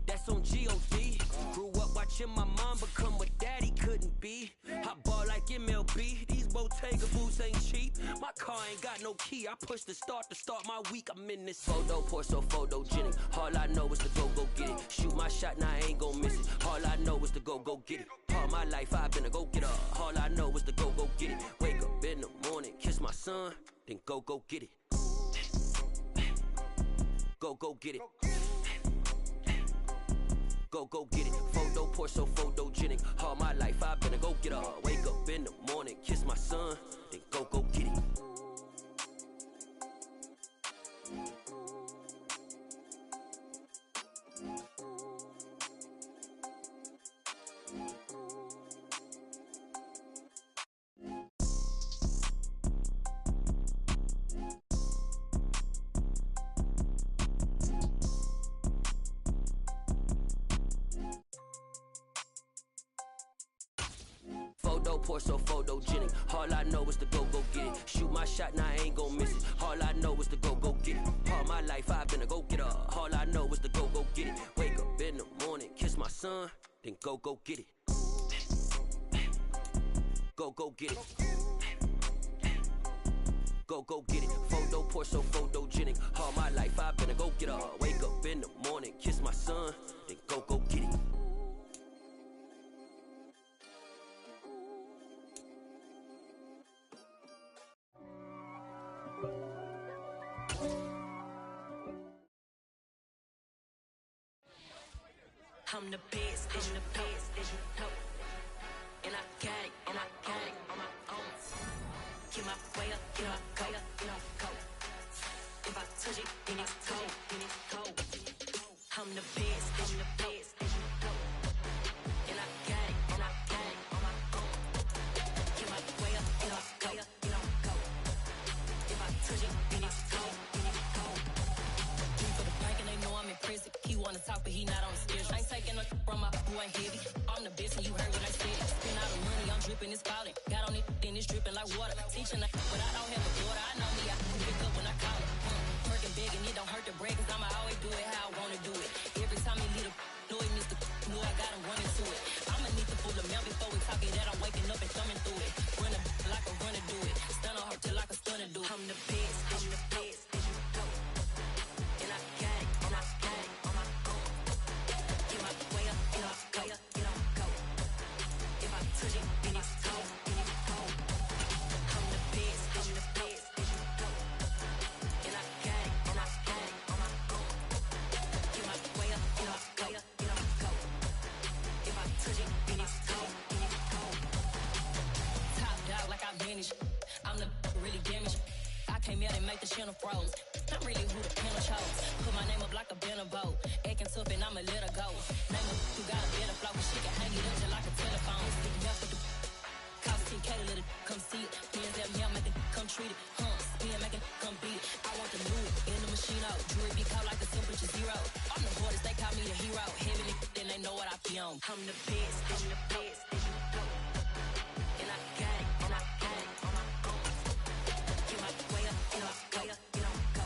that's on G.O.D. Grew up watching my mom become what daddy couldn't be. I ball like MLB, these Bottega boots ain't cheap. My car ain't got no key. I push the start to start my week. I'm in this photo, pour so photogenic. All I know is to go get it. Shoot my shot, now I ain't gon' miss it. All I know is to go get it. All my life I've been a go-getter. All I know is to go get it. Wake up in the morning, kiss my son, then go get it. Go get it. Go get it. Photo, pour so photogenic. All my life I've been a go-getter. Wake up in the morning, kiss my son, then go get it. Pour so photogenic. All I know is to go get it. Shoot my shot, now I ain't gon' miss it. All I know is to go get it. All my life I've been a go-getter. All I know is to go get it. Wake up in the morning, kiss my son, then go get it. Go get it. Go get it. Photo, pour so photogenic. All my life I've been a go-getter. Wake up in the morning, kiss my son, then go get it. I'm the best, I'm the best, and I got it, and I got it on my own. Get my way up, get my go, go. If I touch it, then it's cold, I'm the best, I'm the best, and I got it, and I got it on my own. Get my way up, get my go. If I touch it, then it's cold, for the bank and they know I'm in prison. He wanna talk, but he not on the schedule. I ain't taking no from my boo, ain't heavy. I'm the best and you heard what I said. Spend all the money, I'm dripping, it's falling. Got on it, then it's dripping like water. Teaching but I don't have a daughter. I know me, I can pick up when I call it. Working big and it don't hurt to break, cause I'ma always do it how I wanna do it. Every time he leave the know he missed the know I got him running to it. I'ma need to pull the mail before we talk it that I'm waking up and thumbing through it. Run like a runner do it. Stun on her till like a stunner do it. I'm the best, I'm the best. And I got it, and I got it on my own. Get my way up, get up, go. If I touch it, then it's cold, I'm the best, I'm the best. And I got it, and I got it on my own. Get my way up, get up, go. If I touch it, then it's cold, Top dog like I manage. I'm the really damaged. I came out and make the channel froze. I'm really who the panel chose. Put my name up like a banner boat. Acting tough and I'ma let her go. Name her who got a better flow, cause she can hang it up just like a telephone. Stick up with the cost 10K to let it come see it. Hands at me, I make it come treat it. Spin, make it come beat it. I want the new in the machine out. Jewelry be caught like the temperature zero. I'm the hardest, they call me the hero. Heavy then they know what I be on. I'm the best, I'm the best. And I got it, and I got it on my own. Get my way up, get up, go.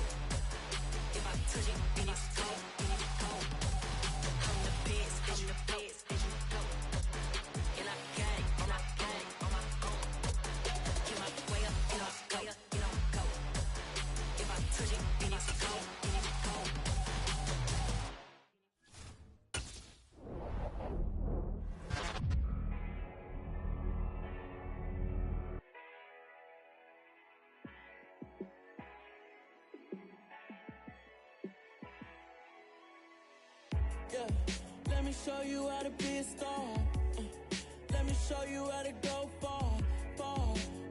If I touch it, then it's cold, I'm the best, I'm the best. And I got it, and I got it on my own. Get my way up, get up, go. If I touch it, then it's cold, Yeah, let me show you how to be a star. Let me show you how to go far.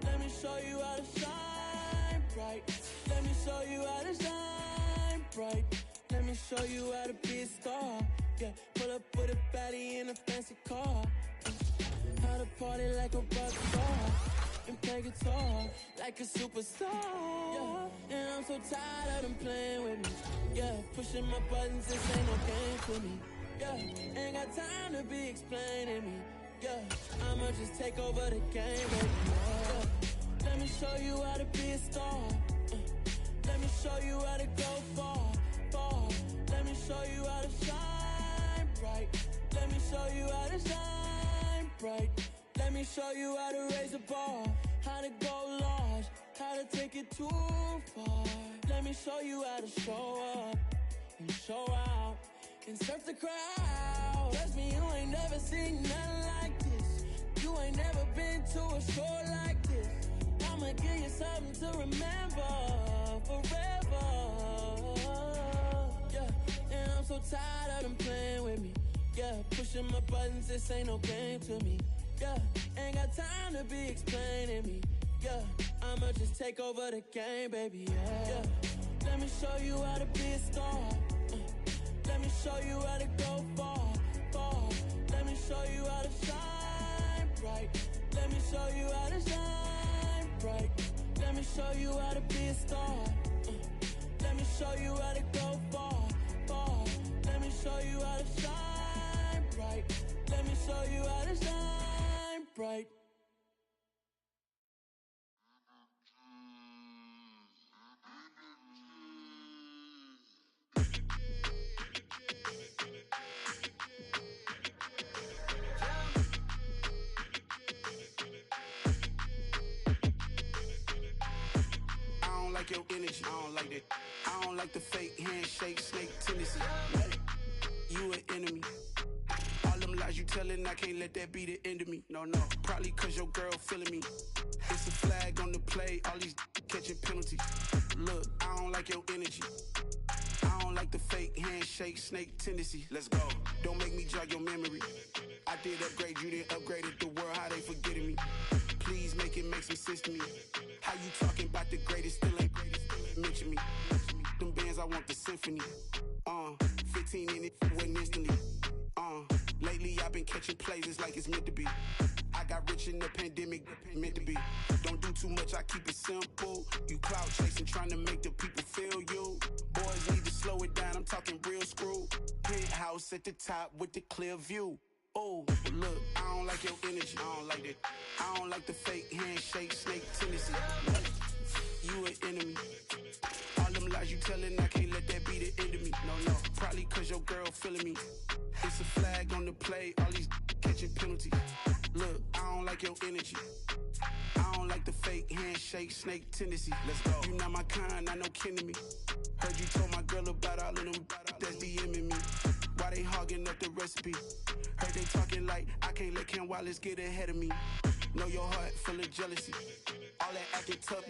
Let me show you how to shine bright. Let me show you how to shine bright. Let me show you how to be a star. Yeah, pull up with a baddie in a fancy car. How to party like a rock star and play guitar like a superstar. Yeah, and I'm so tired of them playing with me. Yeah, pushing my buttons, this ain't no game for me. Yeah, ain't got time to be explaining me. Yeah, I'ma just take over the game, baby. Yeah, let me show you how to be a star. Let me show you how to go far. Let me show you how to shine bright. Let me show you how to shine bright. Let me show you how to raise a bar. How to to go large, how to take it too far. Let me show you how to show up and show out and surf the crowd. Trust me, you ain't never seen nothing like this. You ain't never been to a show like this. I'ma give you something to remember forever. Yeah, and I'm so tired of them playing with me. Yeah, pushing my buttons, this ain't no game to me. Yeah, ain't got time to be explaining me. Yeah, I'ma just take over the game, baby. Yeah, let me show you how to be a star. Let me show you how to go far, far. Let me show you how to shine bright. Let me show you how to shine bright. Let me show you how to be a star. Let me show you how to go far, far. Let me show you how to shine bright. Let me show you how to shine bright. I don't like your energy, I don't like that. I don't like the fake handshake, snake tendency. You an enemy. All them lies you telling, I can't let that be the end of me. No, probably cause your girl feeling me. It's a flag on the play, all these catching penalties. Look, I don't like your energy. I don't like the fake handshake, snake tendency. Let's go. Don't make me jog your memory. I did upgrade, you didn't upgrade it. The world, how they forgetting me. Please make it make some sense to me. How you talking about the greatest, still ain't mention me. Them bands, I want the symphony. 15 in it, went instantly. Lately I've been catching plays, it's like it's meant to be. I got rich in the pandemic, meant to be. Don't do too much, I keep it simple. You clout chasing, trying to make the people feel you. Boys need to slow it down, I'm talking real screw. Penthouse at the top with the clear view. Oh, look, I don't like your energy, I don't like that. I don't like the fake handshake, snake tendency. You an enemy. All them lies you telling, I can't let that be the end of me. No, probably cause your girl feeling me. It's a flag on the play, all these catching penalties. Look, I don't like your energy. I don't like the fake handshake, snake tendency. Let's go. You not my kind, I know kin to me. Heard you told my girl about all of them that's DMing me. Why they hogging up the recipe? Heard they talking like I can't let Ken Wallace get ahead of me. Know your heart full of jealousy. All that acting tough,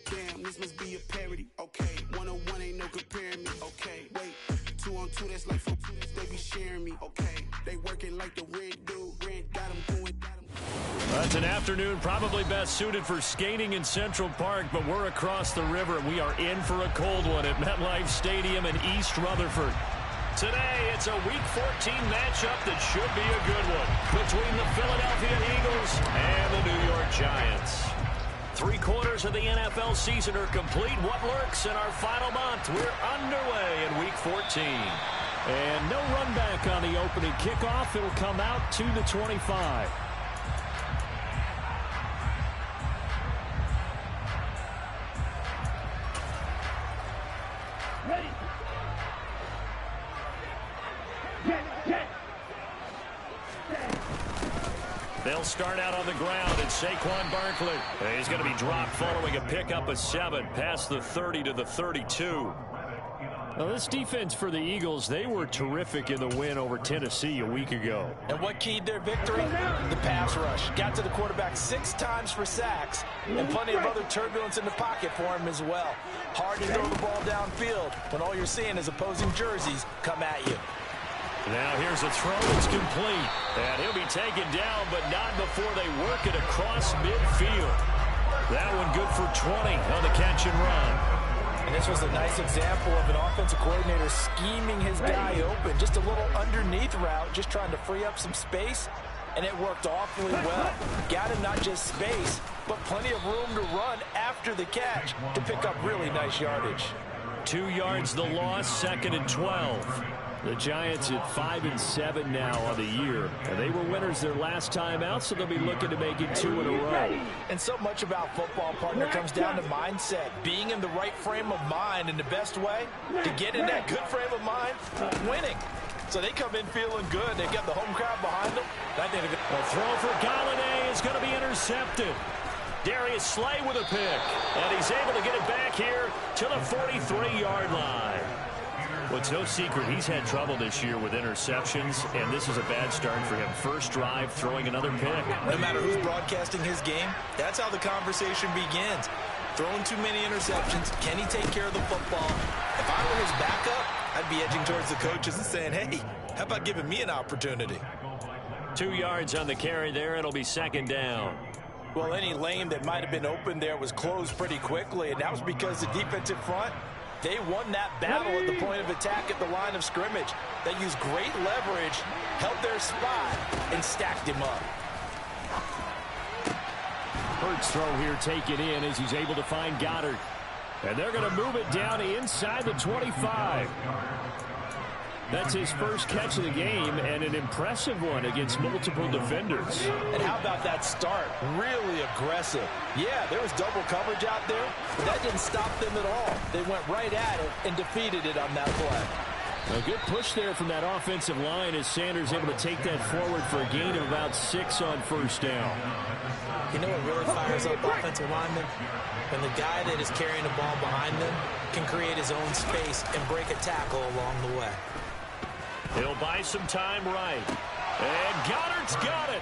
damn, this must be a parody. Okay, 1-on-1 ain't no comparing me. Okay, wait, 2-on-2, that's like 4 they be sharing me. Okay, they working like the rent dude. Rent got them going, got them. That's an afternoon probably best suited for skating in Central Park, but we're across the river and we are in for a cold one at MetLife Stadium in East Rutherford. Today, it's a Week 14 matchup that should be a good one between the Philadelphia Eagles and the New York Giants. 3/4 of the NFL season are complete. What lurks in our final month? We're underway in Week 14. And no run back on the opening kickoff. It'll come out to the 25. Ready. Get. They'll start out on the ground, and Saquon Barkley. He's going to be dropped following a pickup of 7 past the 30 to the 32. Well, this defense for the Eagles, they were terrific in the win over Tennessee a week ago. And what keyed their victory? The pass rush. Got to the quarterback 6 times for sacks, and plenty of other turbulence in the pocket for him as well. Hard to throw the ball downfield when all you're seeing is opposing jerseys come at you. Now here's a throw that's complete. And he'll be taken down, but not before they work it across midfield. That one good for 20 on the catch and run. And this was a nice example of an offensive coordinator scheming his guy open. Just a little underneath route, just trying to free up some space. And it worked awfully well. Got him not just space, but plenty of room to run after the catch to pick up really nice yardage. 2 yards the loss, 2nd and 12. The Giants at 5-7 now on the year. And they were winners their last time out, so they'll be looking to make it 2 in a row. And so much about football, partner, comes down to mindset. Being in the right frame of mind, in the best way to get in that good frame of mind, winning. So they come in feeling good. They've got the home crowd behind them. A throw for Galladay is going to be intercepted. Darius Slay with a pick. And he's able to get it back here to the 43-yard line. Well, it's no secret he's had trouble this year with interceptions, and this is a bad start for him. First drive, throwing another pick. No matter who's broadcasting his game, that's how the conversation begins. Throwing too many interceptions. Can he take care of the football? If I were his backup, I'd be edging towards the coaches and saying, hey, how about giving me an opportunity? 2 yards on the carry there. It'll be second down. Well, any lane that might have been open there was closed pretty quickly, and that was because the defensive front, they won that battle at the point of attack at the line of scrimmage. They used great leverage, held their spot, and stacked him up. Hurts throw here taken in as he's able to find Goddard. And they're going to move it down inside the 25. That's his first catch of the game, and an impressive one against multiple defenders. And how about that start? Really aggressive. Yeah, there was double coverage out there, but that didn't stop them at all. They went right at it and defeated it on that play. A good push there from that offensive line as Sanders able to take that forward for a gain of about 6 on first down. You know what really fires up offensive linemen? When the guy that is carrying the ball behind them can create his own space and break a tackle along the way. He'll buy some time right. And Goddard's got it.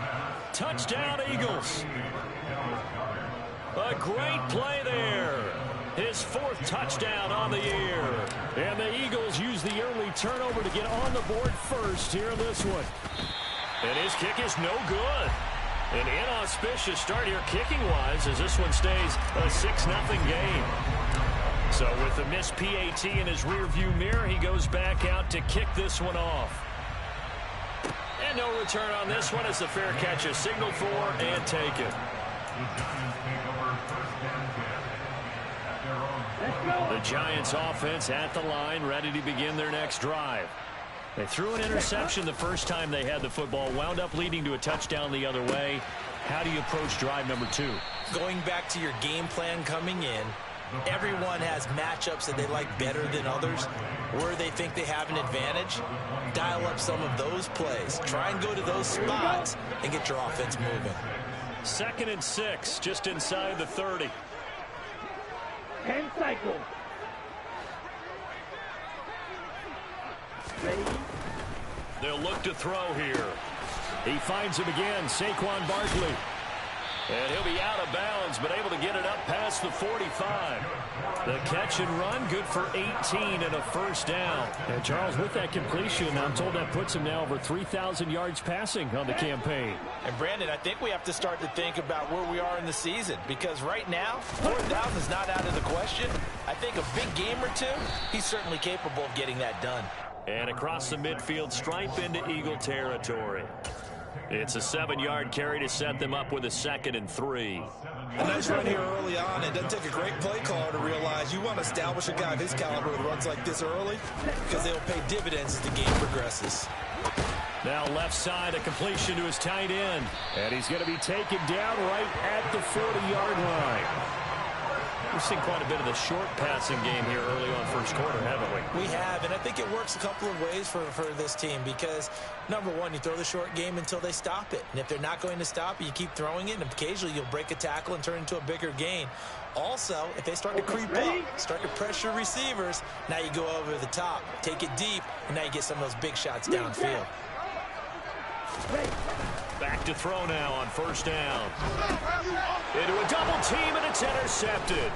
Touchdown, Eagles. A great play there. His 4th touchdown on the year. And the Eagles use the early turnover to get on the board first here in this one. And his kick is no good. An inauspicious start here kicking-wise as this one stays a 6-0 game. So with the missed PAT in his rearview mirror, he goes back out to kick this one off. And no return on this one as the fair catch is signaled for and taken. The Giants offense at the line, ready to begin their next drive. They threw an interception the first time they had the football, wound up leading to a touchdown the other way. How do you approach drive number 2? Going back to your game plan coming in, everyone has matchups that they like better than others, where they think they have an advantage. Dial up some of those plays. Try and go to those spots and get your offense moving. 2nd and 6, just inside the 30. 10 cycles. They'll look to throw here. He finds him again, Saquon Barkley. And he'll be out of bounds, but able to get it up past the 45. The catch and run, good for 18 and a first down. And Charles, with that completion, I'm told that puts him now over 3,000 yards passing on the campaign. And Brandon, I think we have to start to think about where we are in the season, because right now, 4,000 is not out of the question. I think a big game or two, he's certainly capable of getting that done. And across the midfield stripe into Eagle territory. It's a 7-yard carry to set them up with a 2nd and 3. A nice run here early on. It doesn't take a great play caller to realize you want to establish a guy of his caliber who runs like this early, because they'll pay dividends as the game progresses. Now left side, a completion to his tight end. And he's going to be taken down right at the 40-yard line. We've seen quite a bit of the short passing game here early on first quarter, haven't we? We have, and I think it works a couple of ways for this team because, number one, you throw the short game until they stop it. And if they're not going to stop it, you keep throwing it, and occasionally you'll break a tackle and turn it into a bigger gain. Also, if they start to creep up, start to pressure receivers, now you go over the top, take it deep, and now you get some of those big shots downfield. Back to throw now on first down. Into a double team, and it's intercepted.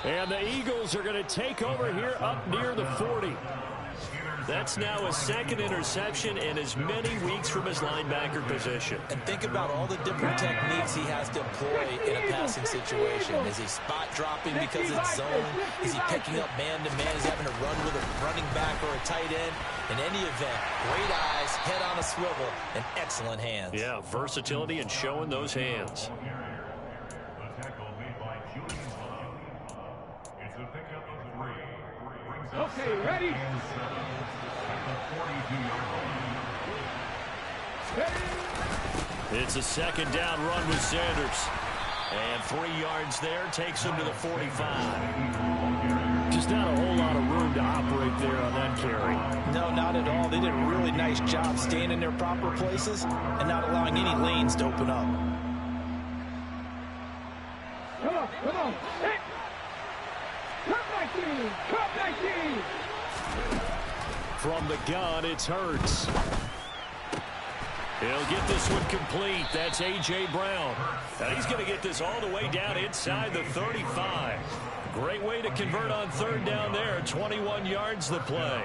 And the Eagles are going to take over here up near the 40. That's now a 2nd interception in as many weeks from his linebacker position. And think about all the different techniques he has to employ in a passing situation. Is he spot dropping because it's zone? Is he picking up man-to-man? Is he having to run with a running back or a tight end? In any event, great eyes, head on a swivel, and excellent hands. Yeah, versatility and showing those hands. Okay, ready? It's a 2nd down run with Sanders. And 3 yards there takes him to the 45. Just not a whole lot of room to operate there on that carry. No, not at all. They did a really nice job staying in their proper places and not allowing any lanes to open up. Come on. Hey. Come 19. From the gun, it's Hurts. He'll get this one complete. That's A.J. Brown. And he's going to get this all the way down inside the 35. Great way to convert on third down there. 21 yards the play.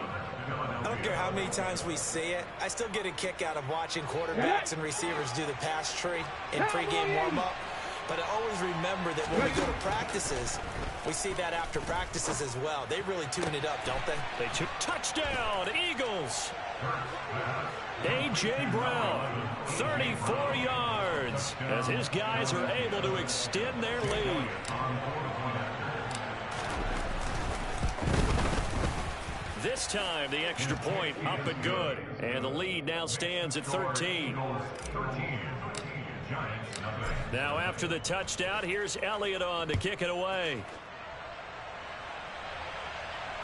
I don't care how many times we see it. I still get a kick out of watching quarterbacks and receivers do the pass tree in pregame warm-up. But I always remember that when we go to practices, we see that after practices as well. They really tune it up, don't they? They took touchdown, Eagles. A.J. Brown, 34 yards, as his guys are able to extend their lead. This time, the extra point up and good. And the lead now stands at 13. Now after the touchdown, here's Elliott on to kick it away.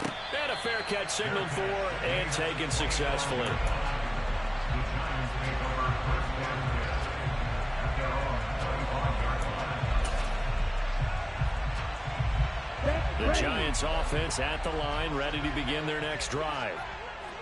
And a fair catch signaled for and taken successfully. The Giants offense at the line, ready to begin their next drive.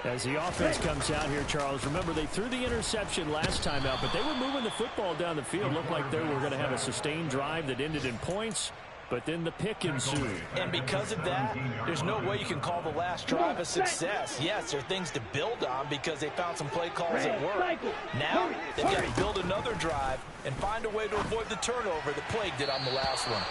As the offense comes out here, Charles, remember they threw the interception last time out, but they were moving the football down the field. Looked like they were going to have a sustained drive that ended in points, but then the pick ensued. And because of that, there's no way you can call the last drive a success. Yes, there are things to build on because they found some play calls that work. Now, they've got to build another drive and find a way to avoid the turnover that plagued it on the last one.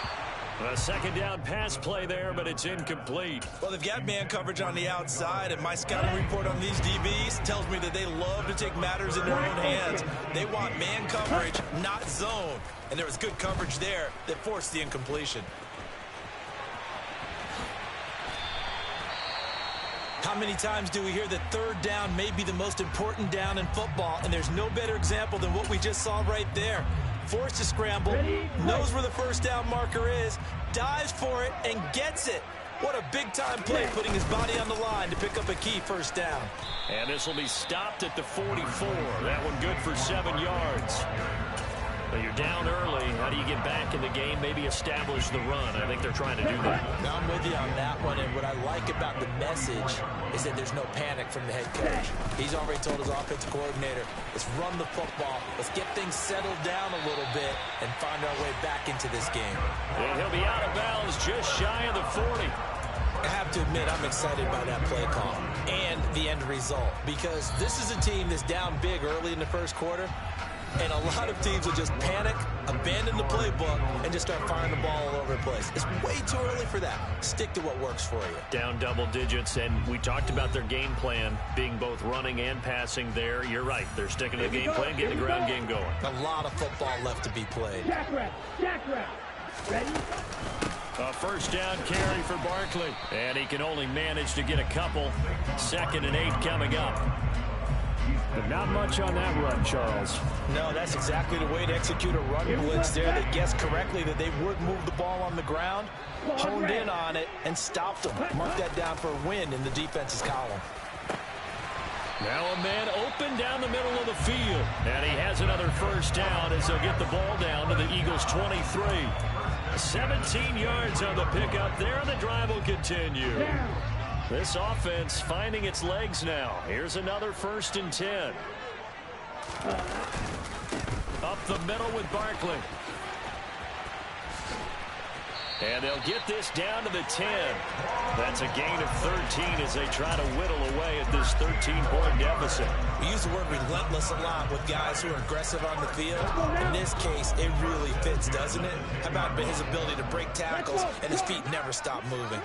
A second down pass play there, but it's incomplete. Well, they've got man coverage on the outside, and my scouting report on these DBs tells me that they love to take matters in their own hands. They want man coverage, not zone. And there was good coverage there that forced the incompletion. How many times do we hear that third down may be the most important down in football, and there's no better example than what we just saw right there. Forced to scramble, knows where the first down marker is, dives for it, and gets it. What a big-time play, putting his body on the line to pick up a key first down. And this will be stopped at the 44. That one good for 7 yards. But you're down early. How do you get back in the game? Maybe establish the run. I think they're trying to do that. Now I'm with you on that one, and what I like about the message is that there's no panic from the head coach. He's already told his offensive coordinator, let's run the football, let's get things settled down a little bit, and find our way back into this game. And he'll be out of bounds just shy of the 40. I have to admit, I'm excited by that play call and the end result, because this is a team that's down big early in the first quarter, and a lot of teams will just panic, abandon the playbook, and just start firing the ball all over the place. It's way too early for that. Stick to what works for you. Down double digits, and we talked about their game plan being both running and passing there. You're right. They're sticking to the game plan, getting the ground game going. A lot of football left to be played. Jack rep. Ready? A first down carry for Barkley, and he can only manage to get a couple. 2nd and 8 coming up. But not much on that run, Charles. No, that's exactly the way to execute a run blitz there. They guessed correctly that they would move the ball on the ground, honed in on it, and stopped them. Mark that down for a win in the defense's column. Now a man open down the middle of the field. And he has another first down as they'll get the ball down to the Eagles' 23. 17 yards on the pickup there, and the drive will continue. This offense finding its legs now. Here's another 1st and 10. Up the middle with Barkley. And they'll get this down to the 10. That's a gain of 13 as they try to whittle away at this 13-point deficit. We use the word relentless a lot with guys who are aggressive on the field. In this case, it really fits, doesn't it? How about his ability to break tackles and his feet never stop moving?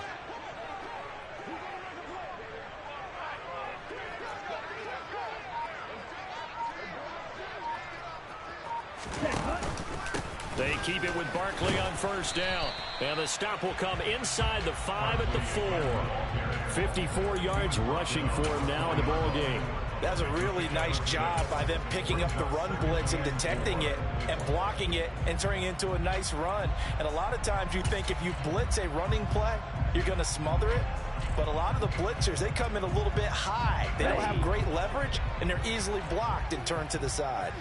They keep it with Barkley on first down. And the stop will come inside the 5 at the 4. 54 yards rushing for him now in the ball game. That's a really nice job by them picking up the run blitz and detecting it and blocking it and turning it into a nice run. And a lot of times you think if you blitz a running play, you're going to smother it. But a lot of the blitzers, they come in a little bit high. They don't have great leverage, and they're easily blocked and turned to the side.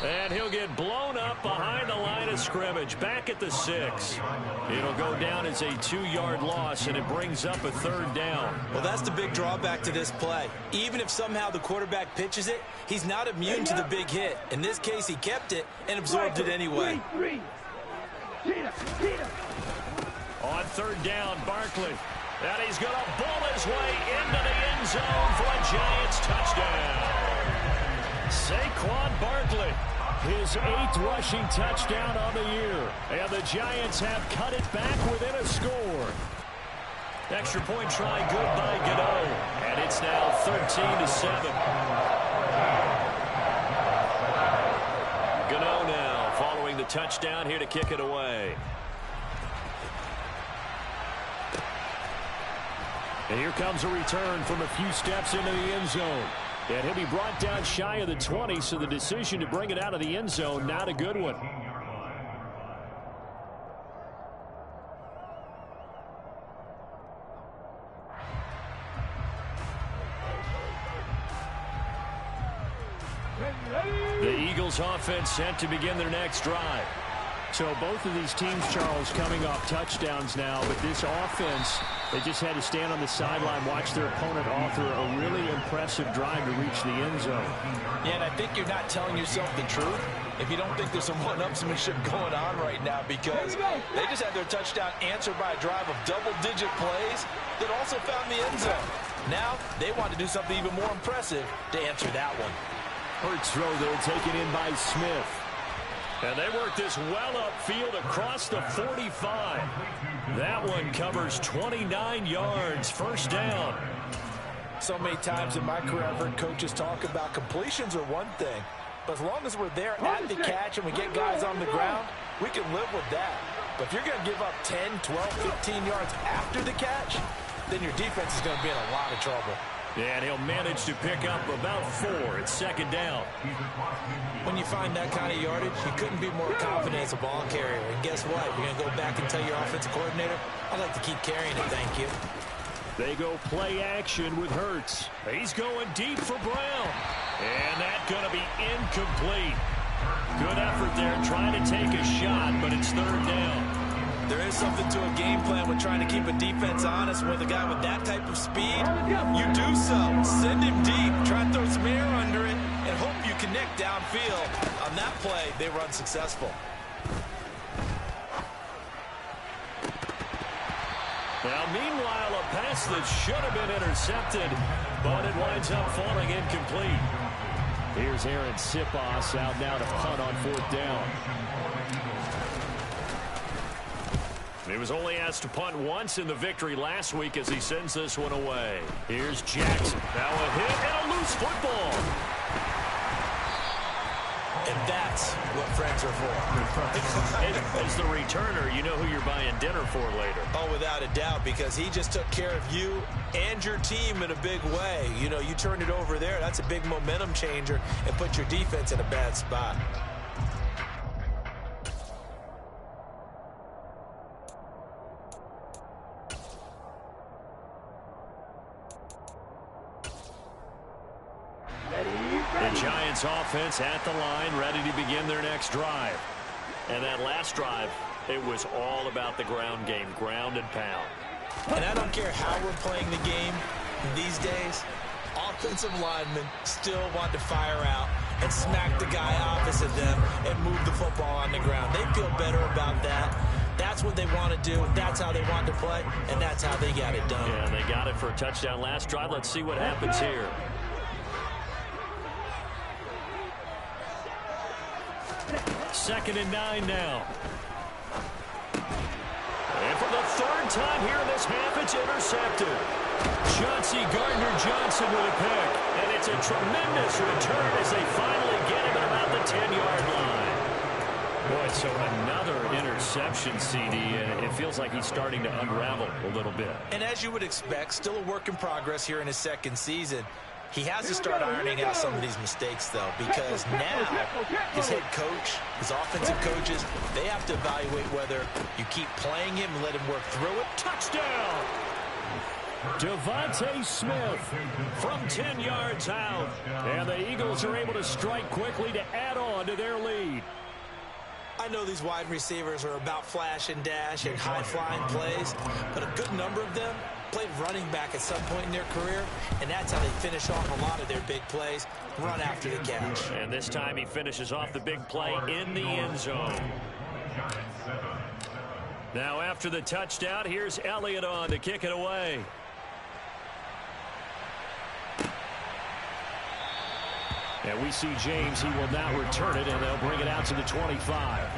And he'll get blown up behind the line of scrimmage, back at the 6. It'll go down as a 2-yard loss, and it brings up a 3rd down. Well, that's the big drawback to this play. Even if somehow the quarterback pitches it, he's not immune to the big hit. In this case, he kept it and absorbed it anyway. On 3rd down, Barkley. And he's going to bowl his way into the end zone for a Giants touchdown. Saquon Barkley, his 8th rushing touchdown on the year. And the Giants have cut it back within a score. Extra point try good by Gano. And it's now 13-7. Gano now following the touchdown here to kick it away. And here comes a return from a few steps into the end zone. And he'll be brought down shy of the 20, so the decision to bring it out of the end zone, not a good one. The Eagles offense set to begin their next drive. So both of these teams, Charles, coming off touchdowns now, but this offense, they just had to stand on the sideline, watch their opponent author a really impressive drive to reach the end zone. Yeah, and I think you're not telling yourself the truth if you don't think there's some one-upsmanship going on right now, because they just had their touchdown answered by a drive of double-digit plays that also found the end zone. Now they want to do something even more impressive to answer that one. Hurts throw there, taken in by Smith. And they work this well upfield across the 45. That one covers 29 yards, 1st down. So many times in my career I've heard coaches talk about completions are one thing, but as long as we're there at the catch and we get guys on the ground, we can live with that. But if you're going to give up 10, 12, 15 yards after the catch, then your defense is going to be in a lot of trouble. And he'll manage to pick up about 4 at 2nd down. When you find that kind of yardage, you couldn't be more confident as a ball carrier. And guess what? You're going to go back and tell your offensive coordinator, I'd like to keep carrying it, thank you. They go play action with Hurts. He's going deep for Brown. And that's going to be incomplete. Good effort there trying to take a shot, but it's 3rd down. There is something to a game plan with trying to keep a defense honest. With a guy with that type of speed, you do so. Send him deep, try to throw some air under it, and hope you connect downfield. On that play, they were unsuccessful. Now, meanwhile, a pass that should have been intercepted, but it winds up falling incomplete. Here's Aaron Ssfa out now to punt on 4th down. He was only asked to punt once in the victory last week as he sends this one away. Here's Jackson. Now a hit and a loose football. And that's what friends are for. As the returner, you know who you're buying dinner for later. Oh, without a doubt, because he just took care of you and your team in a big way. You know, you turned it over there. That's a big momentum changer and put your defense in a bad spot. The Giants offense at the line, ready to begin their next drive. And that last drive, it was all about the ground game, ground and pound. And I don't care how we're playing the game these days, offensive linemen still want to fire out and smack the guy opposite them and move the football on the ground. They feel better about that. That's what they want to do. That's how they want to play, and that's how they got it done. Yeah, and they got it for a touchdown last drive. Let's see what happens here. 2nd and 9 now. And for the 3rd time here in this half, it's intercepted. Chauncey Gardner-Johnson with a pick. And it's a tremendous return as they finally get him at about the 10-yard line. Boy, so another interception, CD, and it feels like he's starting to unravel a little bit. And as you would expect, still a work in progress here in his 2nd season. He has to start ironing out some of these mistakes, though, because now his head coach, his offensive coaches, they have to evaluate whether you keep playing him and let him work through it. Touchdown! Devontae Smith from 10 yards out. And the Eagles are able to strike quickly to add on to their lead. I know these wide receivers are about flash and dash and high-flying plays, but a good number of them played running back at some point in their career, and that's how they finish off a lot of their big plays, run after the catch. And this time he finishes off the big play in the end zone. Now after the touchdown, here's Elliott on to kick it away. And we see James. He will now return it, and they'll bring it out to the 25.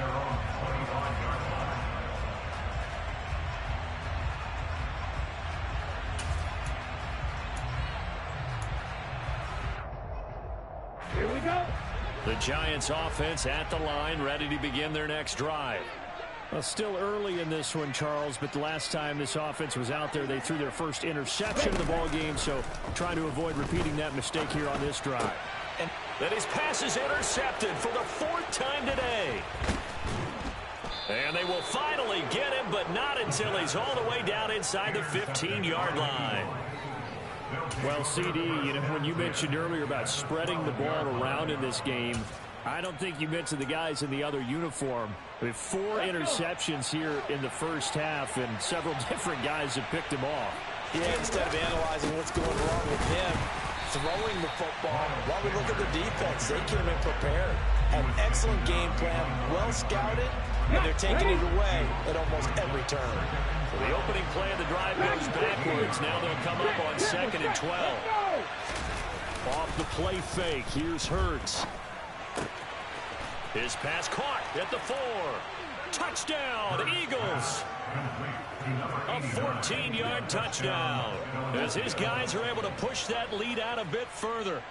Here we go. The Giants offense at the line, ready to begin their next drive. Well, still early in this one, Charles, but the last time this offense was out there, they threw their first interception of the ball game, so trying to avoid repeating that mistake here on this drive. And that his pass is intercepted for the 4th time today. And they will finally get him, but not until he's all the way down inside the 15-yard line. Well, CD, you know, when you mentioned earlier about spreading the ball around in this game, I don't think you mentioned the guys in the other uniform. With 4 interceptions here in the first half, and several different guys have picked him off. Yeah, instead of analyzing what's going wrong with him, throwing the football, while we look at the defense, they came in prepared. Had an excellent game plan, well scouted, and they're taking it away at almost every turn. So the opening play of the drive goes backwards. Now they'll come up on 2nd and 12. Off the play fake, here's Hurts. His pass caught at the 4. Touchdown, Eagles. A 14-yard touchdown as his guys are able to push that lead out a bit further.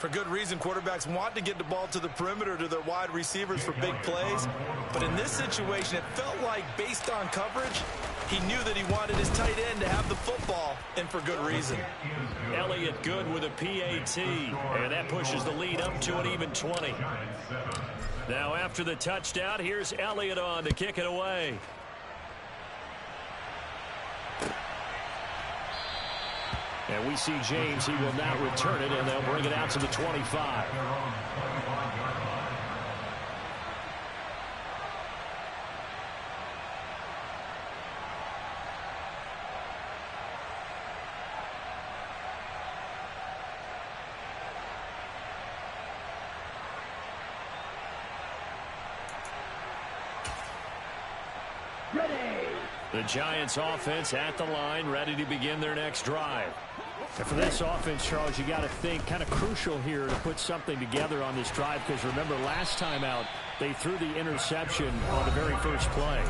For good reason, quarterbacks want to get the ball to the perimeter to their wide receivers for big plays. But in this situation, it felt like, based on coverage, he knew that he wanted his tight end to have the football, and for good reason. Elliott good with a PAT, and that pushes the lead up to an even 20. Now after the touchdown, here's Elliott on to kick it away. And we see James. He will now return it, and they'll bring it out to the 25. The Giants offense at the line, ready to begin their next drive. And for this offense, Charles, you got to think kind of crucial here to put something together on this drive, because remember last time out they threw the interception on the very first play.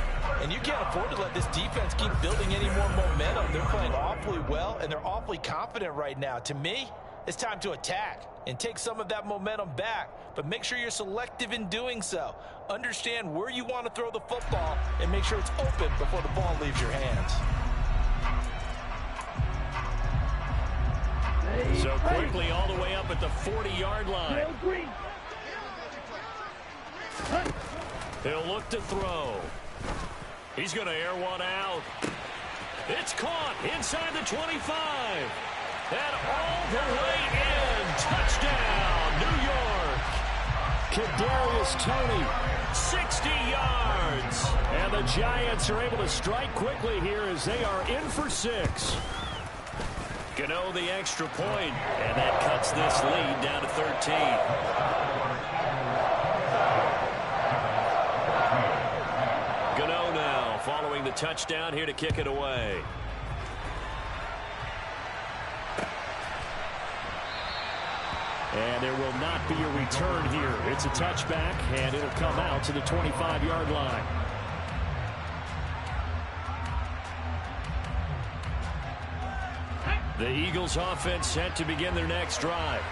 And you can't afford to let this defense keep building any more momentum. They're playing awfully well, and they're awfully confident right now. To me, it's time to attack and take some of that momentum back, but make sure you're selective in doing so. Understand where you want to throw the football and make sure it's open before the ball leaves your hands. So quickly all the way up at the 40-yard line. He'll look to throw. He's going to air one out. It's caught inside the 25. And all the way in. Touchdown, New York. Kadarius Toney. 60 yards. And the Giants are able to strike quickly here as they are in for 6. Gano the extra point, and that cuts this lead down to 13. Gano now following the touchdown here to kick it away. And there will not be a return here. It's a touchback, and it'll come out to the 25-yard line. The Eagles offense set to begin their next drive.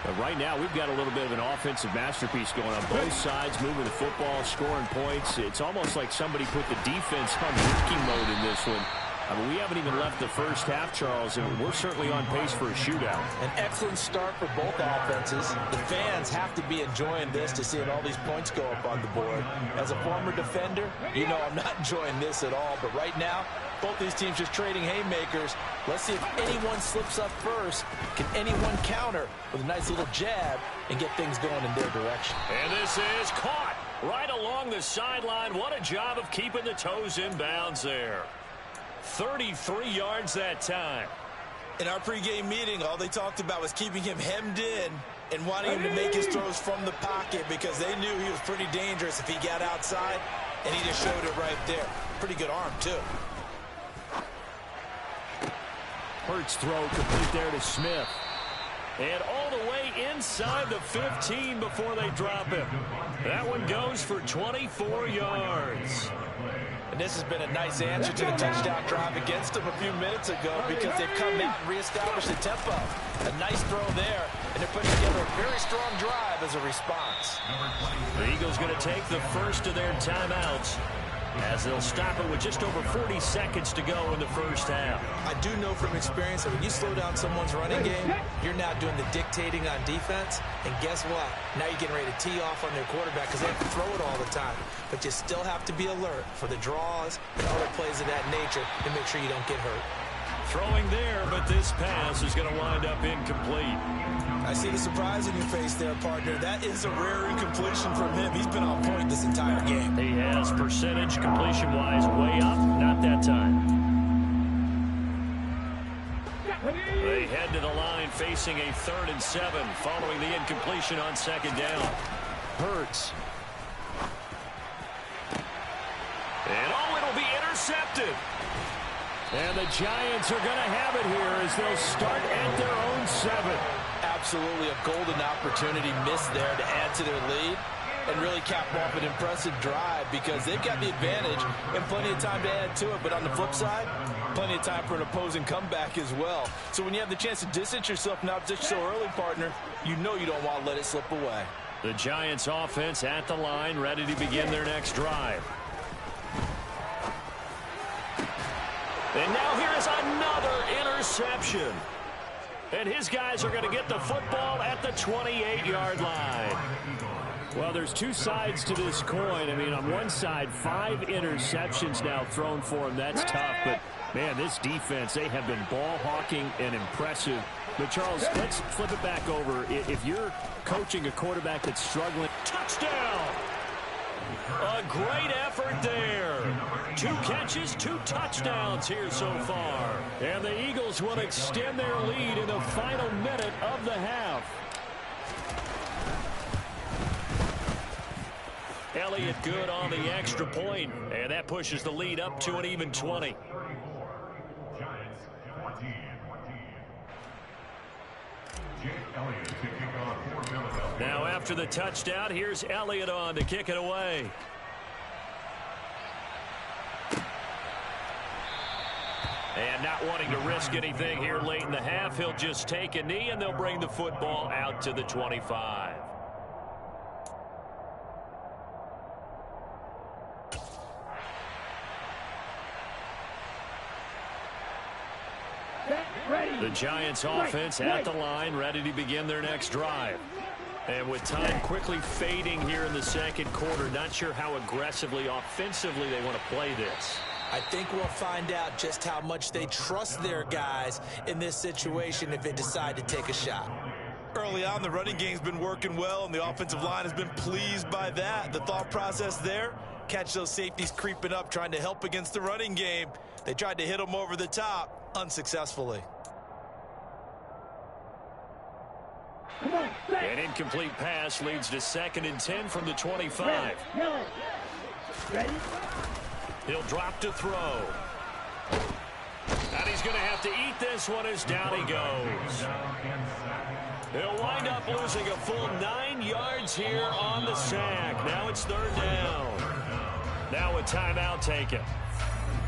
But right now, we've got a little bit of an offensive masterpiece going on. Both sides moving the football, scoring points. It's almost like somebody put the defense on rookie mode in this one. I mean, we haven't even left the first half, Charles, and we're certainly on pace for a shootout. An excellent start for both offenses. The fans have to be enjoying this to seeing all these points go up on the board. As a former defender, you know I'm not enjoying this at all. But right now, both these teams just trading haymakers. Let's see if anyone slips up first. Can anyone counter with a nice little jab and get things going in their direction? And this is caught right along the sideline. What a job of keeping the toes in bounds there. 33 yards that time. In our pregame meeting, all they talked about was keeping him hemmed in and wanting him to make his throws from the pocket because they knew he was pretty dangerous if he got outside, and he just showed it right there. Pretty good arm, too. Hurts throw complete there to Smith. And all the way inside the 15 before they drop him. That one goes for 24 yards. And this has been a nice answer to the touchdown drive against them a few minutes ago because they've come out and reestablished the tempo. A nice throw there, and they're putting together a very strong drive as a response. The Eagles going to take the first of their timeouts as they'll stop it with just over 40 seconds to go in the first half. I do know from experience that when you slow down someone's running game, you're now doing the dictating on defense. And guess what? Now you're getting ready to tee off on their quarterback because they have to throw it all the time. But you still have to be alert for the draws and other plays of that nature to make sure you don't get hurt. Throwing there, but this pass is going to wind up incomplete. I see the surprise in your face there, partner. That is a rare incompletion from him. He's been on point this entire game. He has percentage completion-wise way up. Not that time. They head to the line facing a 3rd and 7 following the incompletion on 2nd down. Hurts. And it'll be intercepted. And the Giants are going to have it here as they'll start at their own 7. Absolutely a golden opportunity missed there to add to their lead and really cap off an impressive drive because they've got the advantage and plenty of time to add to it. But on the flip side, plenty of time for an opposing comeback as well. So when you have the chance to distance yourself from opposition so early, partner, you know you don't want to let it slip away. The Giants offense at the line, ready to begin their next drive. And now here is another interception. And his guys are going to get the football at the 28-yard line. Well, there's two sides to this coin. I mean, on one side, 5 interceptions now thrown for him. That's tough. But, man, this defense, they have been ball hawking and impressive. But, Charles, let's flip it back over. If you're coaching a quarterback that's struggling. Touchdown! A great effort there. 2 catches, 2 touchdowns here so far. And the Eagles will extend their lead in the final minute of the half. Elliott good on the extra point, and that pushes the lead up to an even 20. Now after the touchdown, here's Elliott on to kick it away. And not wanting to risk anything here late in the half, he'll just take a knee, and they'll bring the football out to the 25. The Giants offense at the line, ready to begin their next drive. And with time quickly fading here in the second quarter, not sure how aggressively, offensively they want to play this. I think we'll find out just how much they trust their guys in this situation if they decide to take a shot. Early on, the running game's been working well, and the offensive line has been pleased by that. The thought process there, catch those safeties creeping up, trying to help against the running game. They tried to hit them over the top, unsuccessfully. An incomplete pass leads to 2nd and 10 from the 25. He'll drop to throw. And he's going to have to eat this one as down he goes. He'll wind up losing a full 9 yards here on the sack. Now it's 3rd down. Now a timeout taken.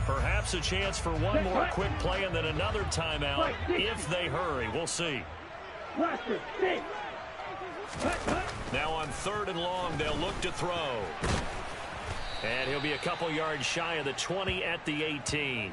Perhaps a chance for one more quick play and then another timeout if they hurry. We'll see. Now on 3rd and long, they'll look to throw. And he'll be a couple yards shy of the 20 at the 18.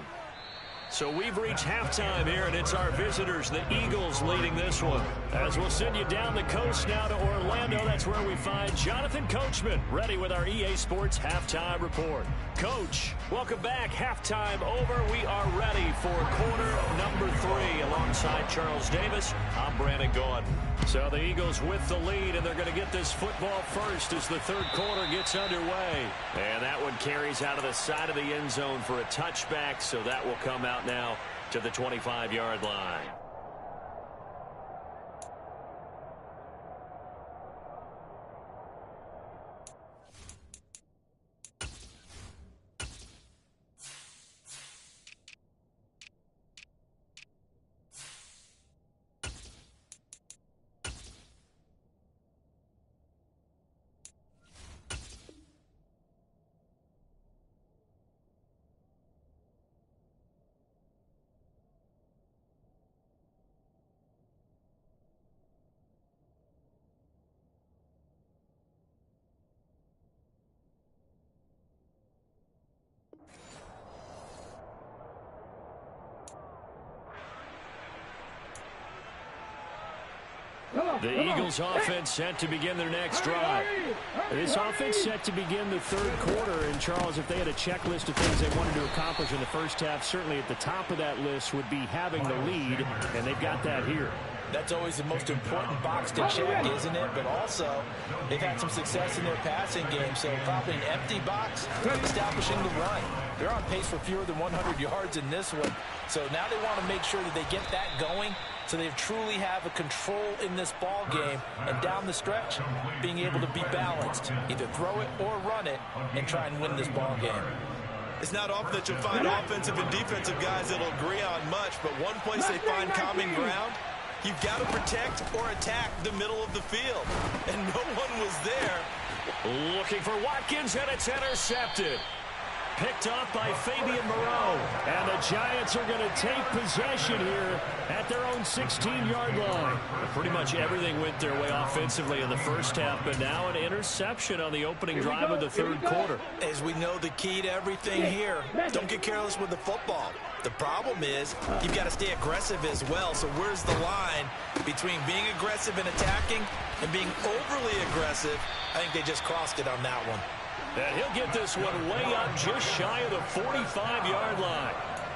So we've reached halftime here, and it's our visitors, the Eagles, leading this one. As we'll send you down the coast now to Orlando, that's where we find Jonathan Coachman, ready with our EA Sports Halftime Report. Coach, welcome back. Halftime over. We are ready for quarter number 3. Alongside Charles Davis, I'm Brandon Gaudin. So the Eagles with the lead, and they're going to get this football first as the third quarter gets underway. And that one carries out of the side of the end zone for a touchback, so that will come out now to the 25-yard line. The Eagles offense set to begin their next drive. This offense set to begin the third quarter. And, Charles, if they had a checklist of things they wanted to accomplish in the first half, certainly at the top of that list would be having the lead, and they've got that here. That's always the most important box to check, isn't it? But also, they've had some success in their passing game, so probably an empty box establishing the run. They're on pace for fewer than 100 yards in this one. So now they want to make sure that they get that going so they truly have a control in this ball game. And down the stretch, being able to be balanced. Either throw it or run it and try and win this ball game. It's not often that you'll find offensive and defensive guys that'll agree on much, but one place they find common ground, you've got to protect or attack the middle of the field. And no one was there. Looking for Watkins, and it's intercepted. Picked off by Fabian Moreau. And the Giants are going to take possession here at their own 16-yard line. Pretty much everything went their way offensively in the first half, but now an interception on the opening drive of the third quarter. As we know, the key to everything here, don't get careless with the football. The problem is you've got to stay aggressive as well. So where's the line between being aggressive and attacking and being overly aggressive? I think they just crossed it on that one. And he'll get this one way up just shy of the 45-yard line.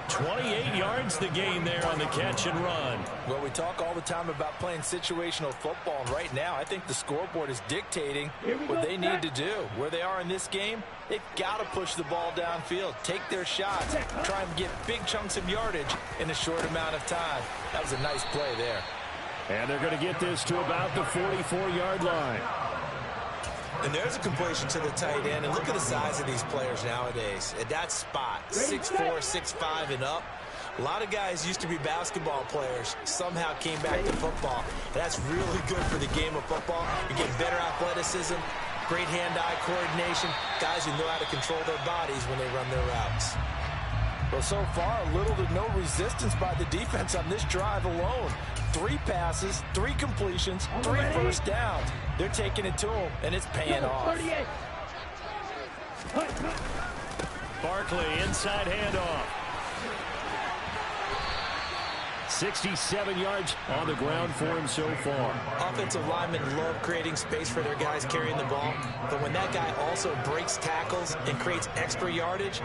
28 yards the gain there on the catch and run. Well, we talk all the time about playing situational football, and right now I think the scoreboard is dictating what they need to do. Where they are in this game, they've got to push the ball downfield, take their shots, try and get big chunks of yardage in a short amount of time. That was a nice play there. And they're going to get this to about the 44-yard line. And there's a completion to the tight end. And look at the size of these players nowadays. At that spot, 6'4", 6'5", and up. A lot of guys used to be basketball players, somehow came back to football. And that's really good for the game of football. You get better athleticism, great hand-eye coordination, guys who know how to control their bodies when they run their routes. Well, so far, little to no resistance by the defense on this drive alone. 3 passes, 3 completions, 3 first downs. They're taking it to them, and it's paying off. Barkley, inside handoff. 67 yards on the ground for him so far. Offensive linemen love creating space for their guys carrying the ball, but when that guy also breaks tackles and creates extra yardage,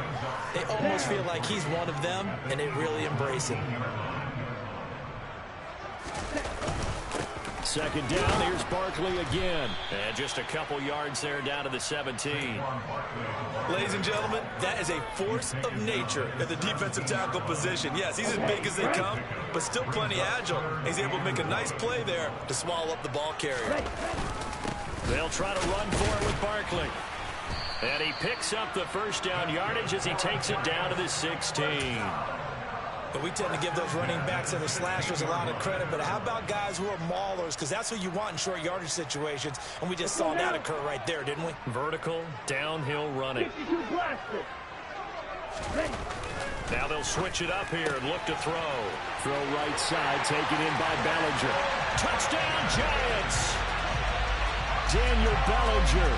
they almost feel like he's one of them, and they really embrace him. Second down, here's Barkley again. And just a couple yards there down to the 17. Ladies and gentlemen, that is a force of nature at the defensive tackle position. Yes, he's as big as they come, but still plenty agile. He's able to make a nice play there to swallow up the ball carrier. They'll try to run for it with Barkley. And he picks up the first down yardage as he takes it down to the 16. But we tend to give those running backs and the slashers a lot of credit. But how about guys who are maulers? Because that's what you want in short yardage situations. And we just saw that occur right there, didn't we? Vertical, downhill running. Now they'll switch it up here and look to throw. Throw right side, taken in by Bellinger. Touchdown, Giants! Daniel Bellinger.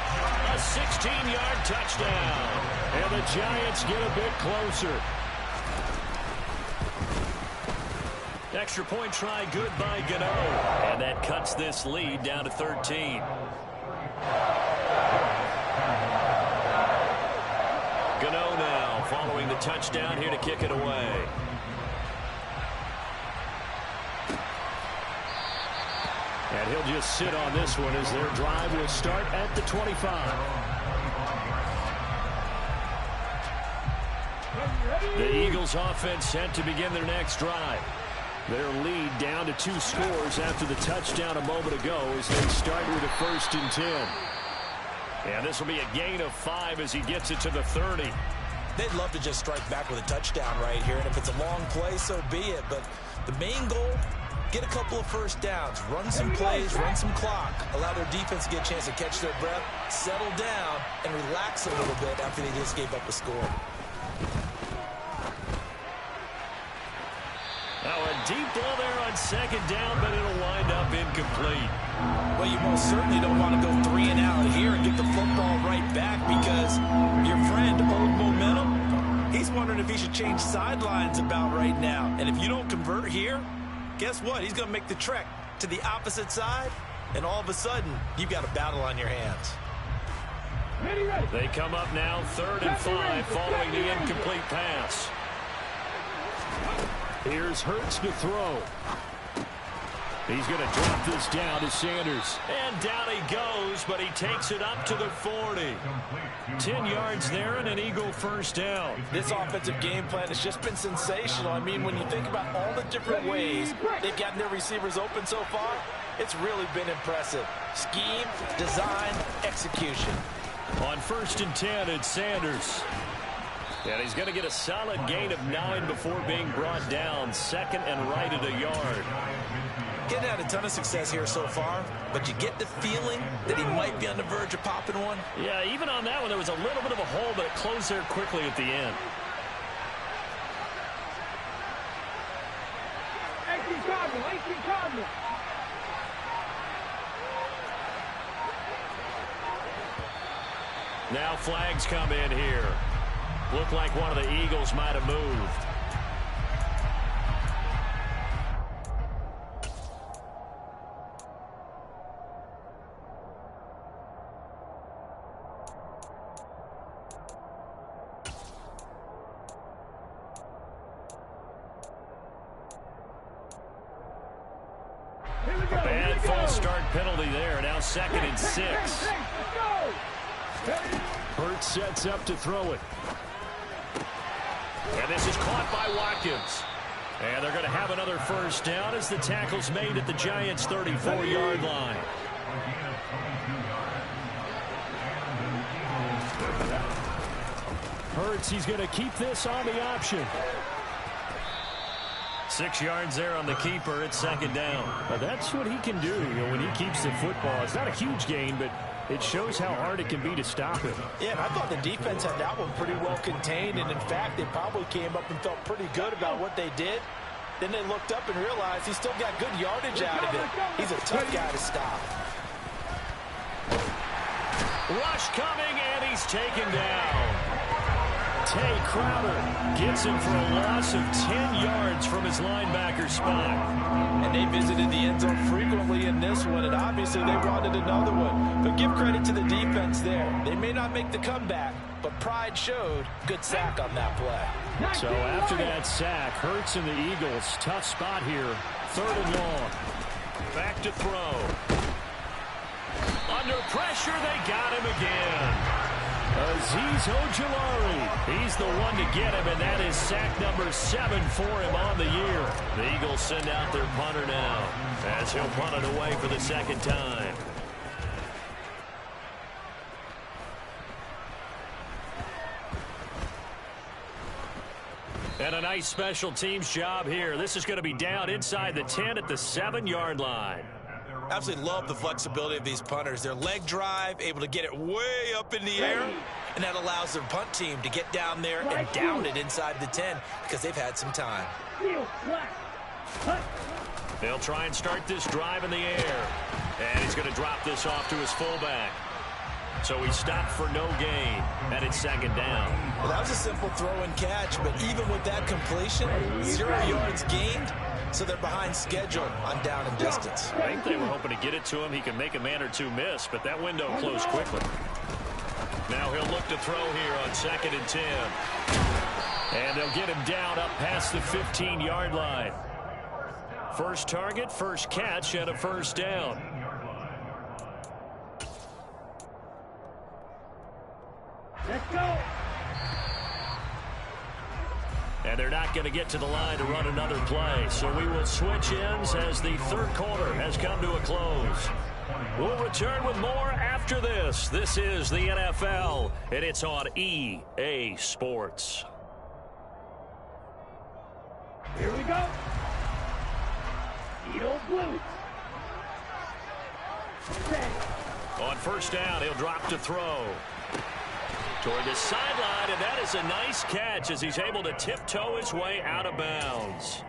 A 16-yard touchdown. And the Giants get a bit closer. extra point try good by Gano. And that cuts this lead down to 13. Gano now following the touchdown here to kick it away. And he'll just sit on this one as their drive will start at the 25. The Eagles offense set to begin their next drive. Their lead down to 2 scores after the touchdown a moment ago as they start with a 1st and 10. And this will be a gain of 5 as he gets it to the 30. They'd love to just strike back with a touchdown right here, and if it's a long play, so be it. But the main goal, get a couple of first downs, run some plays, run some clock, allow their defense to get a chance to catch their breath, settle down, and relax a little bit after they just gave up a score. Now a deep ball there on 2nd down, but it'll wind up incomplete. Well, you most certainly don't want to go 3 and out here and get the football right back because your friend, Old Momentum, he's wondering if he should change sidelines about right now. And if you don't convert here, guess what? He's going to make the trek to the opposite side, and all of a sudden, you've got a battle on your hands. They come up now 3rd and 5 following the incomplete pass. Here's Hurts to throw. He's going to drop this down to Sanders. And down he goes, but he takes it up to the 40. 10 yards there and an Eagle 1st down. This offensive game plan has just been sensational. I mean, when you think about all the different ways they've gotten their receivers open so far, it's really been impressive. Scheme, design, execution. On 1st and 10, it's Sanders. And he's going to get a solid gain of 9 before being brought down. 2nd and right at a yard. Getting had a ton of success here so far, but you get the feeling that he might be on the verge of popping one. Yeah, even on that one, there was a little bit of a hole, but it closed there quickly at the end. Now flags come in here. Looked like one of the Eagles might have moved. A bad false start penalty there. Now 2nd and 6. Hurts sets up to throw it. And this is caught by Watkins. And they're going to have another 1st down as the tackle's made at the Giants' 34-yard line. Hurts, he's going to keep this on the option. 6 yards there on the keeper. It's 2nd down. But that's what he can do, when he keeps the football. It's not a huge gain, but it shows how hard it can be to stop him. Yeah, and I thought the defense had that one pretty well contained, and in fact, they probably came up and felt pretty good about what they did. Then they looked up and realized he still got good yardage out of it. He's a tough guy to stop. Rush coming, and he's taken down. Tay Crowder gets him for a loss of 10 yards from his linebacker spot. And they visited the end zone frequently in this one, and obviously they wanted another one. But give credit to the defense there. They may not make the comeback, but pride showed. Good sack on that play. So after that sack, Hurts and the Eagles, tough spot here. 3rd and long. Back to throw. Under pressure, they got him again. Azeez Ojulari. He's the one to get him, and that is sack number 7 for him on the year. The Eagles send out their punter now as he'll punt it away for the 2nd time. And a nice special teams job here. This is going to be down inside the 10 at the 7-yard line. Absolutely love the flexibility of these punters. Their leg drive, able to get it way up in the air, and that allows their punt team to get down there and down it inside the 10 because they've had some time. They'll try and start this drive in the air. And he's going to drop this off to his fullback. So he stopped for no gain, and it's 2nd down. Well, that was a simple throw and catch, but even with that completion, 0 yards gained, so they're behind schedule on down and distance. I think they were hoping to get it to him. He can make a man or two miss, but that window closed quickly. Now he'll look to throw here on 2nd and 10. And they'll get him down up past the 15-yard line. First target, first catch, and a first down. Let's go. And they're not going to get to the line to run another play. So we will switch ends as the third quarter has come to a close. We'll return with more after this. This is the NFL, and it's on EA Sports. Here we go. Eagle Blue. On first down, he'll drop to throw. Toward the sideline, and that is a nice catch as he's able to tiptoe his way out of bounds.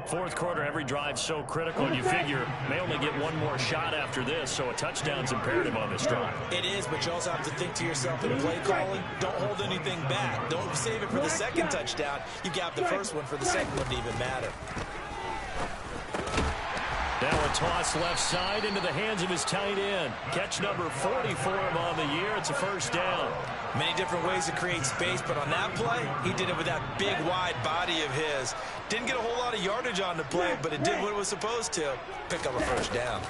Fourth quarter, every drive so critical, and you figure may only get one more shot after this, so a touchdown's imperative on this drive. It is, but you also have to think to yourself in play calling, don't hold anything back. Don't save it for the second touchdown. You got the first one for the second one to even matter. Now a toss left side into the hands of his tight end. Catch number 40 for him on the year. It's a first down. Many different ways to create space, but on that play, he did it with that big, wide body of his. Didn't get a whole lot of yardage on the play, but it did what it was supposed to. Pick up a first down.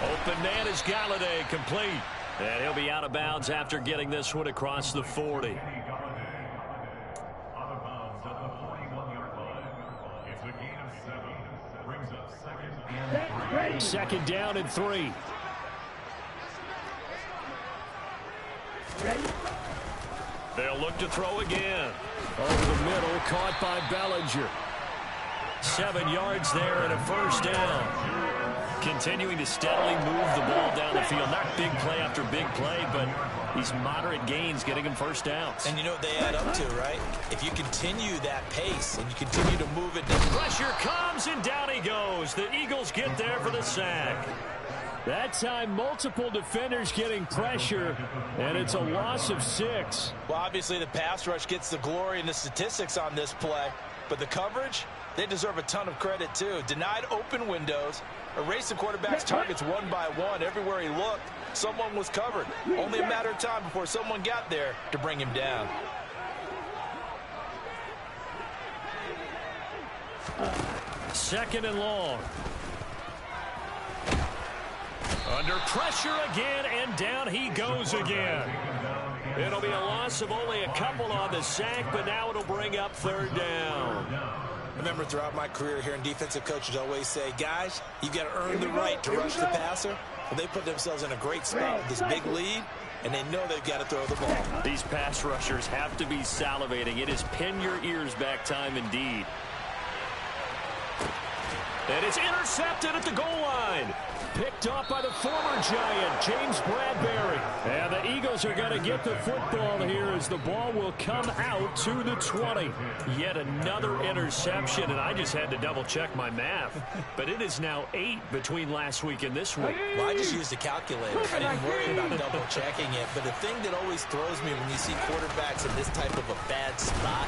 Open man is Galladay, complete. And he'll be out of bounds after getting this one across the 40. Second down and 3. They'll look to throw again. Over the middle, caught by Bellinger. 7 yards there and a first down. Continuing to steadily move the ball down the field. Not big play after big play, but these moderate gains getting him first downs. And you know what they add up to, right? If you continue that pace and you continue to move it. Pressure comes and down he goes. The Eagles get there for the sack. That time, multiple defenders getting pressure, and it's a loss of 6. Well, obviously the pass rush gets the glory and the statistics on this play, but the coverage, they deserve a ton of credit too. Denied open windows, erased the quarterback's targets one by one. Everywhere he looked, someone was covered. Only a matter of time before someone got there to bring him down. Second and long. Under pressure again, and down he goes again. It'll be a loss of only a couple on the sack, but now it'll bring up third down. I remember throughout my career hearing defensive coaches always say, guys, you got to earn the right to rush the passer. Well, they put themselves in a great spot with this big lead, and they know they've got to throw the ball. These pass rushers have to be salivating. It is pin your ears back time indeed. And it's intercepted at the goal line. Picked off by the former Giant, James Bradbury. And the Eagles are going to get the football here as the ball will come out to the 20. Yet another interception, and I just had to double-check my math. But it is now 8 between last week and this week. Well, I just used a calculator. I didn't worry about double-checking it. But the thing that always throws me when you see quarterbacks in this type of a bad spot,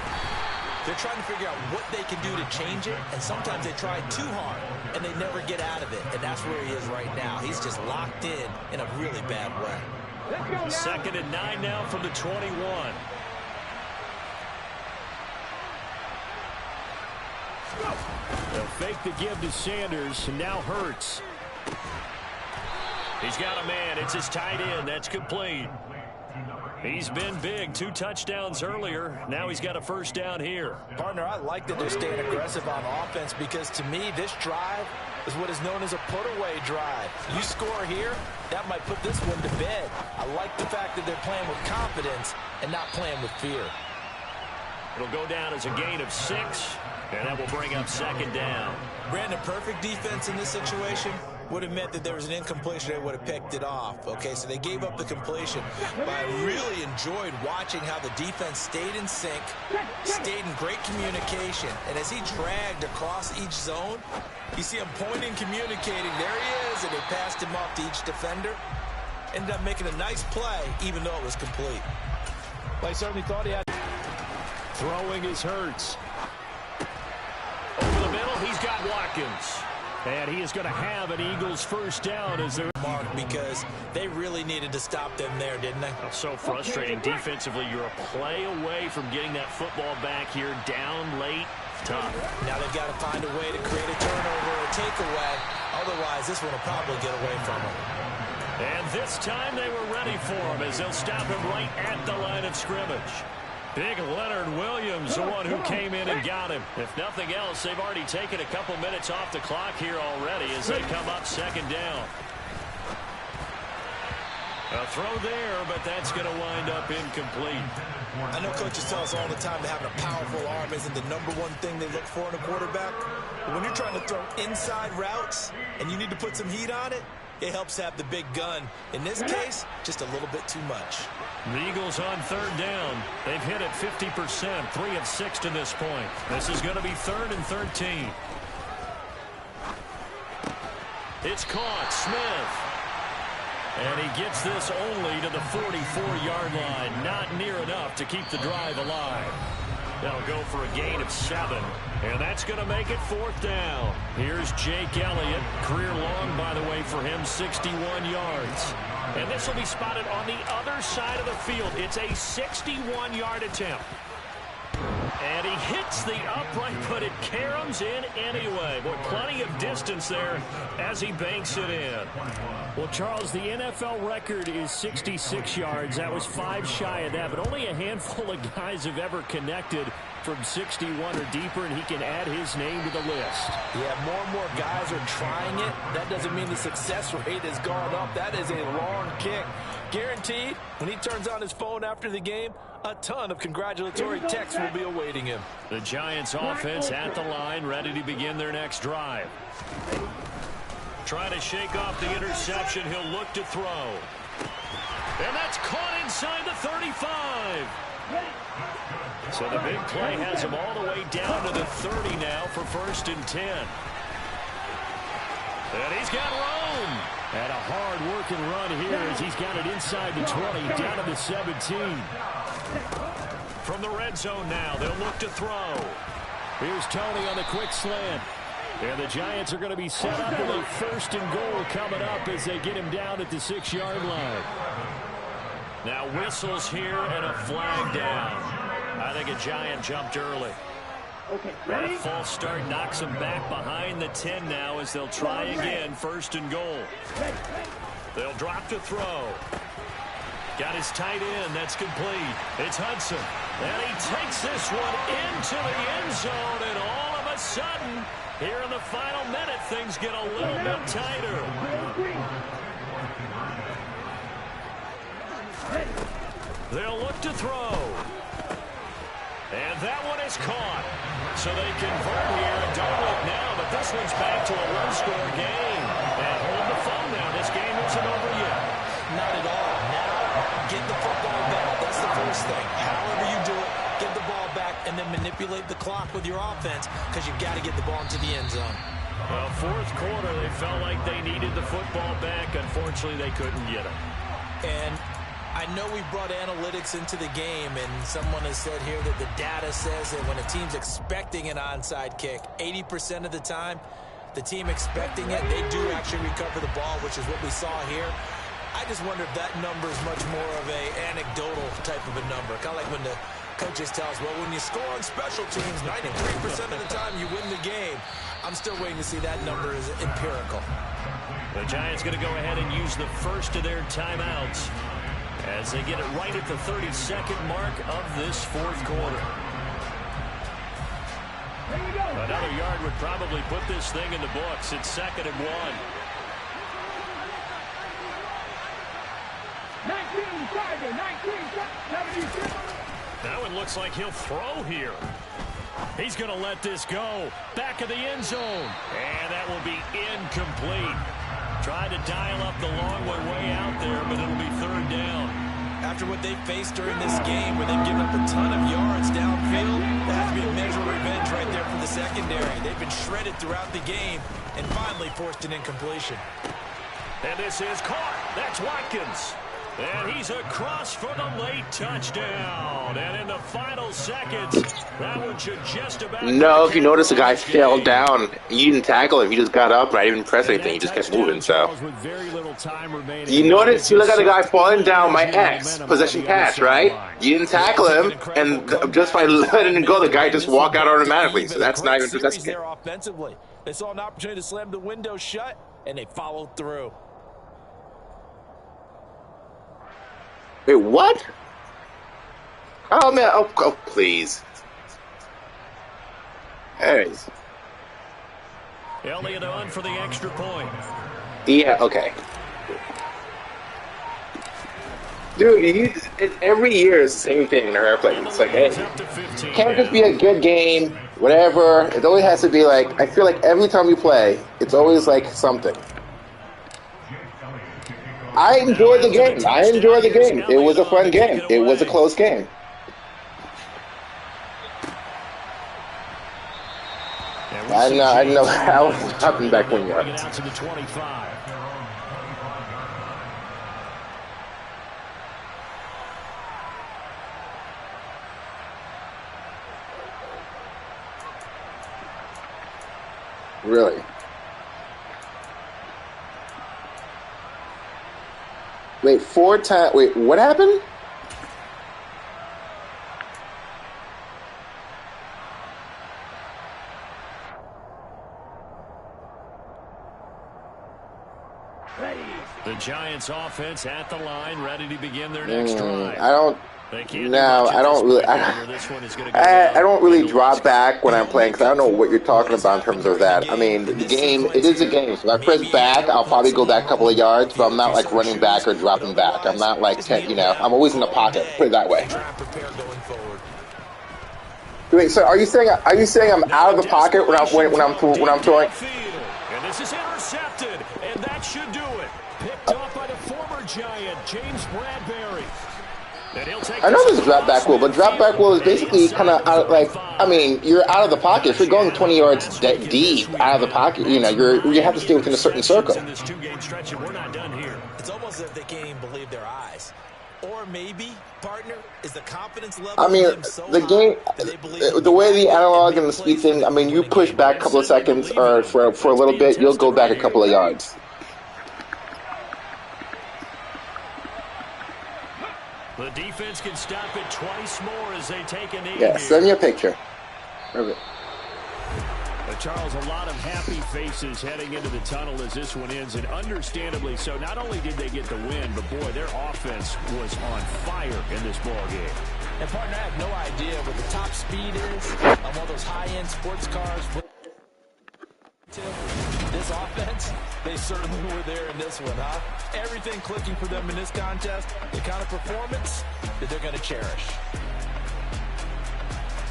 they're trying to figure out what they can do to change it, and sometimes they try too hard, and they never get out of it, and that's where he is right now. He's just locked in a really bad way. Second and 9 now from the 21. They'll fake the give to Sanders, and now Hurts. He's got a man. It's his tight end. That's complete. He's been big. 2 touchdowns earlier. Now he's got a first down here. Partner, I like that they're staying aggressive on offense because, to me, this drive is what is known as a put-away drive. You score here, that might put this one to bed. I like the fact that they're playing with confidence and not playing with fear. It'll go down as a gain of 6, and that will bring up second down. Brandon, perfect defense in this situation would have meant that there was an incompletion. They would have picked it off. Okay, so they gave up the completion. But I really enjoyed watching how the defense stayed in sync, stayed in great communication. And as he dragged across each zone, you see him pointing, communicating. There he is, and they passed him off to each defender. Ended up making a nice play, even though it was complete. Well, I certainly thought he had. Throwing is Hurts. got Watkins. And he is going to have an Eagles first down as they're mark because they really needed to stop them there, didn't they? So frustrating. Defensively, you're a play away from getting that football back here down late. Tough. Now they've got to find a way to create a turnover or takeaway. Otherwise, this one will probably get away from them. And this time they were ready for him as they'll stop him right at the line of scrimmage. Big Leonard Williams, the one who came in and got him. If nothing else, they've already taken a couple minutes off the clock here already as they come up second down. A throw there, but that's going to wind up incomplete. I know coaches tell us all the time that having a powerful arm isn't the number one thing they look for in a quarterback. But when you're trying to throw inside routes and you need to put some heat on it, it helps have the big gun. In this case, just a little bit too much. The Eagles on third down. They've hit it 50%, 3 of 6 to this point. This is going to be 3rd and 13. It's caught. Smith. And he gets this only to the 44-yard line. Not near enough to keep the drive alive. That'll go for a gain of 7. And that's going to make it 4th down. Here's Jake Elliott. Career long, by the way, for him, 61 yards. And this will be spotted on the other side of the field. It's a 61-yard attempt. And he hits the upright, but it caroms in anyway. Boy, plenty of distance there as he banks it in. Well, Charles, the NFL record is 66 yards. That was 5 shy of that, but only a handful of guys have ever connected from 61 or deeper, and he can add his name to the list. Yeah, more and more guys are trying it. That doesn't mean the success rate has gone up. That is a long kick. Guaranteed, when he turns on his phone after the game, a ton of congratulatory texts will be awaiting him. The Giants offense at the line, ready to begin their next drive. Trying to shake off the interception. He'll look to throw. And that's caught inside the 35. So the big play has him all the way down to the 30 now for 1st and 10. And he's got Rome. And a hard-working run here as he's got it inside the 20, down to the 17. From the red zone now, they'll look to throw. Here's Tony on the quick slant. And the Giants are going to be set up with a 1st and goal coming up as they get him down at the 6-yard line. Now whistles here and a flag down. I think a Giant jumped early. Okay, And ready? a false start knocks them back behind the 10 now as they'll try again, 1st and goal. They'll drop to throw. Got his tight end. That's complete. It's Hudson. And he takes this one into the end zone. And all of a sudden, here in the final minute, things get a little bit tighter. They'll look to throw. And that one is caught. So they convert here and don't look now, but this one's back to a one-score game. And hold the phone now. This game isn't over yet. Not at all. Now, get the football back. That's the first thing. However you do it, get the ball back and then manipulate the clock with your offense because you've got to get the ball into the end zone. Well, 4th quarter, they felt like they needed the football back. Unfortunately, they couldn't get it. And I know we brought analytics into the game, and someone has said here that the data says that when a team's expecting an onside kick, 80% of the time, the team expecting it, they do actually recover the ball, which is what we saw here. I just wonder if that number is much more of a anecdotal type of a number. Kind of like when the coaches tell us, well, when you score on special teams, 93% of the time you win the game. I'm still waiting to see that number is empirical. The Giants going to go ahead and use the first of their timeouts as they get it right at the 32nd mark of this 4th quarter. Another yard would probably put this thing in the books. It's 2nd and 1. 19, Tiger, 19, 76. Now it looks like he'll throw here. He's going to let this go. Back of the end zone. And that will be incomplete. Tried to dial up the long way out there, but it'll be 3rd down. After what they faced during this game where they've given up a ton of yards downfield, that has to be a measure of revenge right there for the secondary. They've been shredded throughout the game and finally forced an incompletion. And this is caught. That's Watkins. And he's across for the late touchdown. And in the final seconds, that one should just about... No, if you notice, the guy fell down. You didn't tackle him. He just got up. I didn't even press anything. He just kept moving. So you notice, you look at the guy falling down. My X possession pass, right? You didn't tackle him, and just by letting him go, the guy just walked out automatically. So that's not even possession. There offensively, they saw an opportunity to slam the window shut, and they followed through. Wait, what? Oh, man. Oh please. There it is. Elliott on for the extra point. Yeah, okay. Dude, every year is the same thing in our airplane. It's like, hey, it can't just be a good game, whatever. It always has to be like, I feel like every time we play, it's always like something. I enjoyed the game. It was a fun game. It was a close game. I didn't know how it happened back when you were. Really? Wait, 4 times. Wait, what happened? The Giants offense at the line, ready to begin their next drive. I don't really drop back when I'm playing because I don't know what you're talking about in terms of that. I mean, the game, it is a game. So if I press back, I'll probably go back a couple of yards, but I'm not like running back or dropping back. I'm not like, I'm always in the pocket. Put it that way. Wait, so are you saying I'm out of the pocket when I'm throwing? And this is intercepted, and that should do it. Picked up by the former Giant, James Bradbury. I know there's a drop back rule, but drop back rule is basically kind of like, I mean, you're out of the pocket. If you're going 20 yards deep out of the pocket, you have to stay within a certain circle. In this 2-game stretch, and we're not done here. It's almost as if they can't even believe their eyes. Or maybe, partner, is the confidence level. I mean, the game, the way the analog and the speed thing. I mean, you push back a couple of seconds or for a little bit, you'll go back a couple of yards. The defense can stop it twice more as they take a knee. Yeah, send me a picture. But Charles, a lot of happy faces heading into the tunnel as this one ends, and understandably so. Not only did they get the win, but boy, their offense was on fire in this ball game. And partner, I have no idea what the top speed is on one of those high-end sports cars. This offense, they certainly were there in this one, huh? Everything clicking for them in this contest, the kind of performance that they're going to cherish.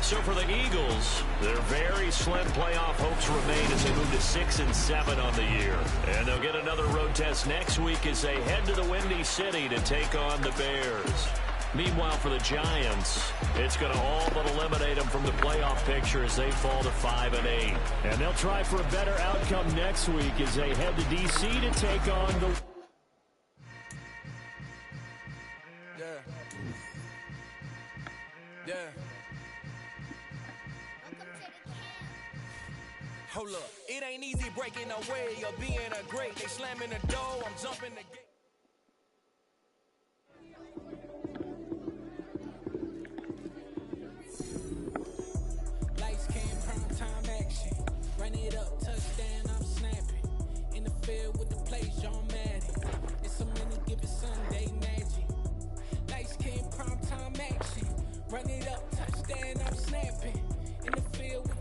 So for the Eagles, their very slim playoff hopes remain as they move to 6-7 on the year. And they'll get another road test next week as they head to the Windy City to take on the Bears. Meanwhile, for the Giants, it's going to all but eliminate them from the playoff picture as they fall to 5-8. And they'll try for a better outcome next week as they head to D.C. to take on the... Yeah. Hold up. It ain't easy breaking away or being a great. They slamming the door, I'm jumping the gate. Lights, cam, prime time action. Run it up, touchdown, I'm snapping. In the field with the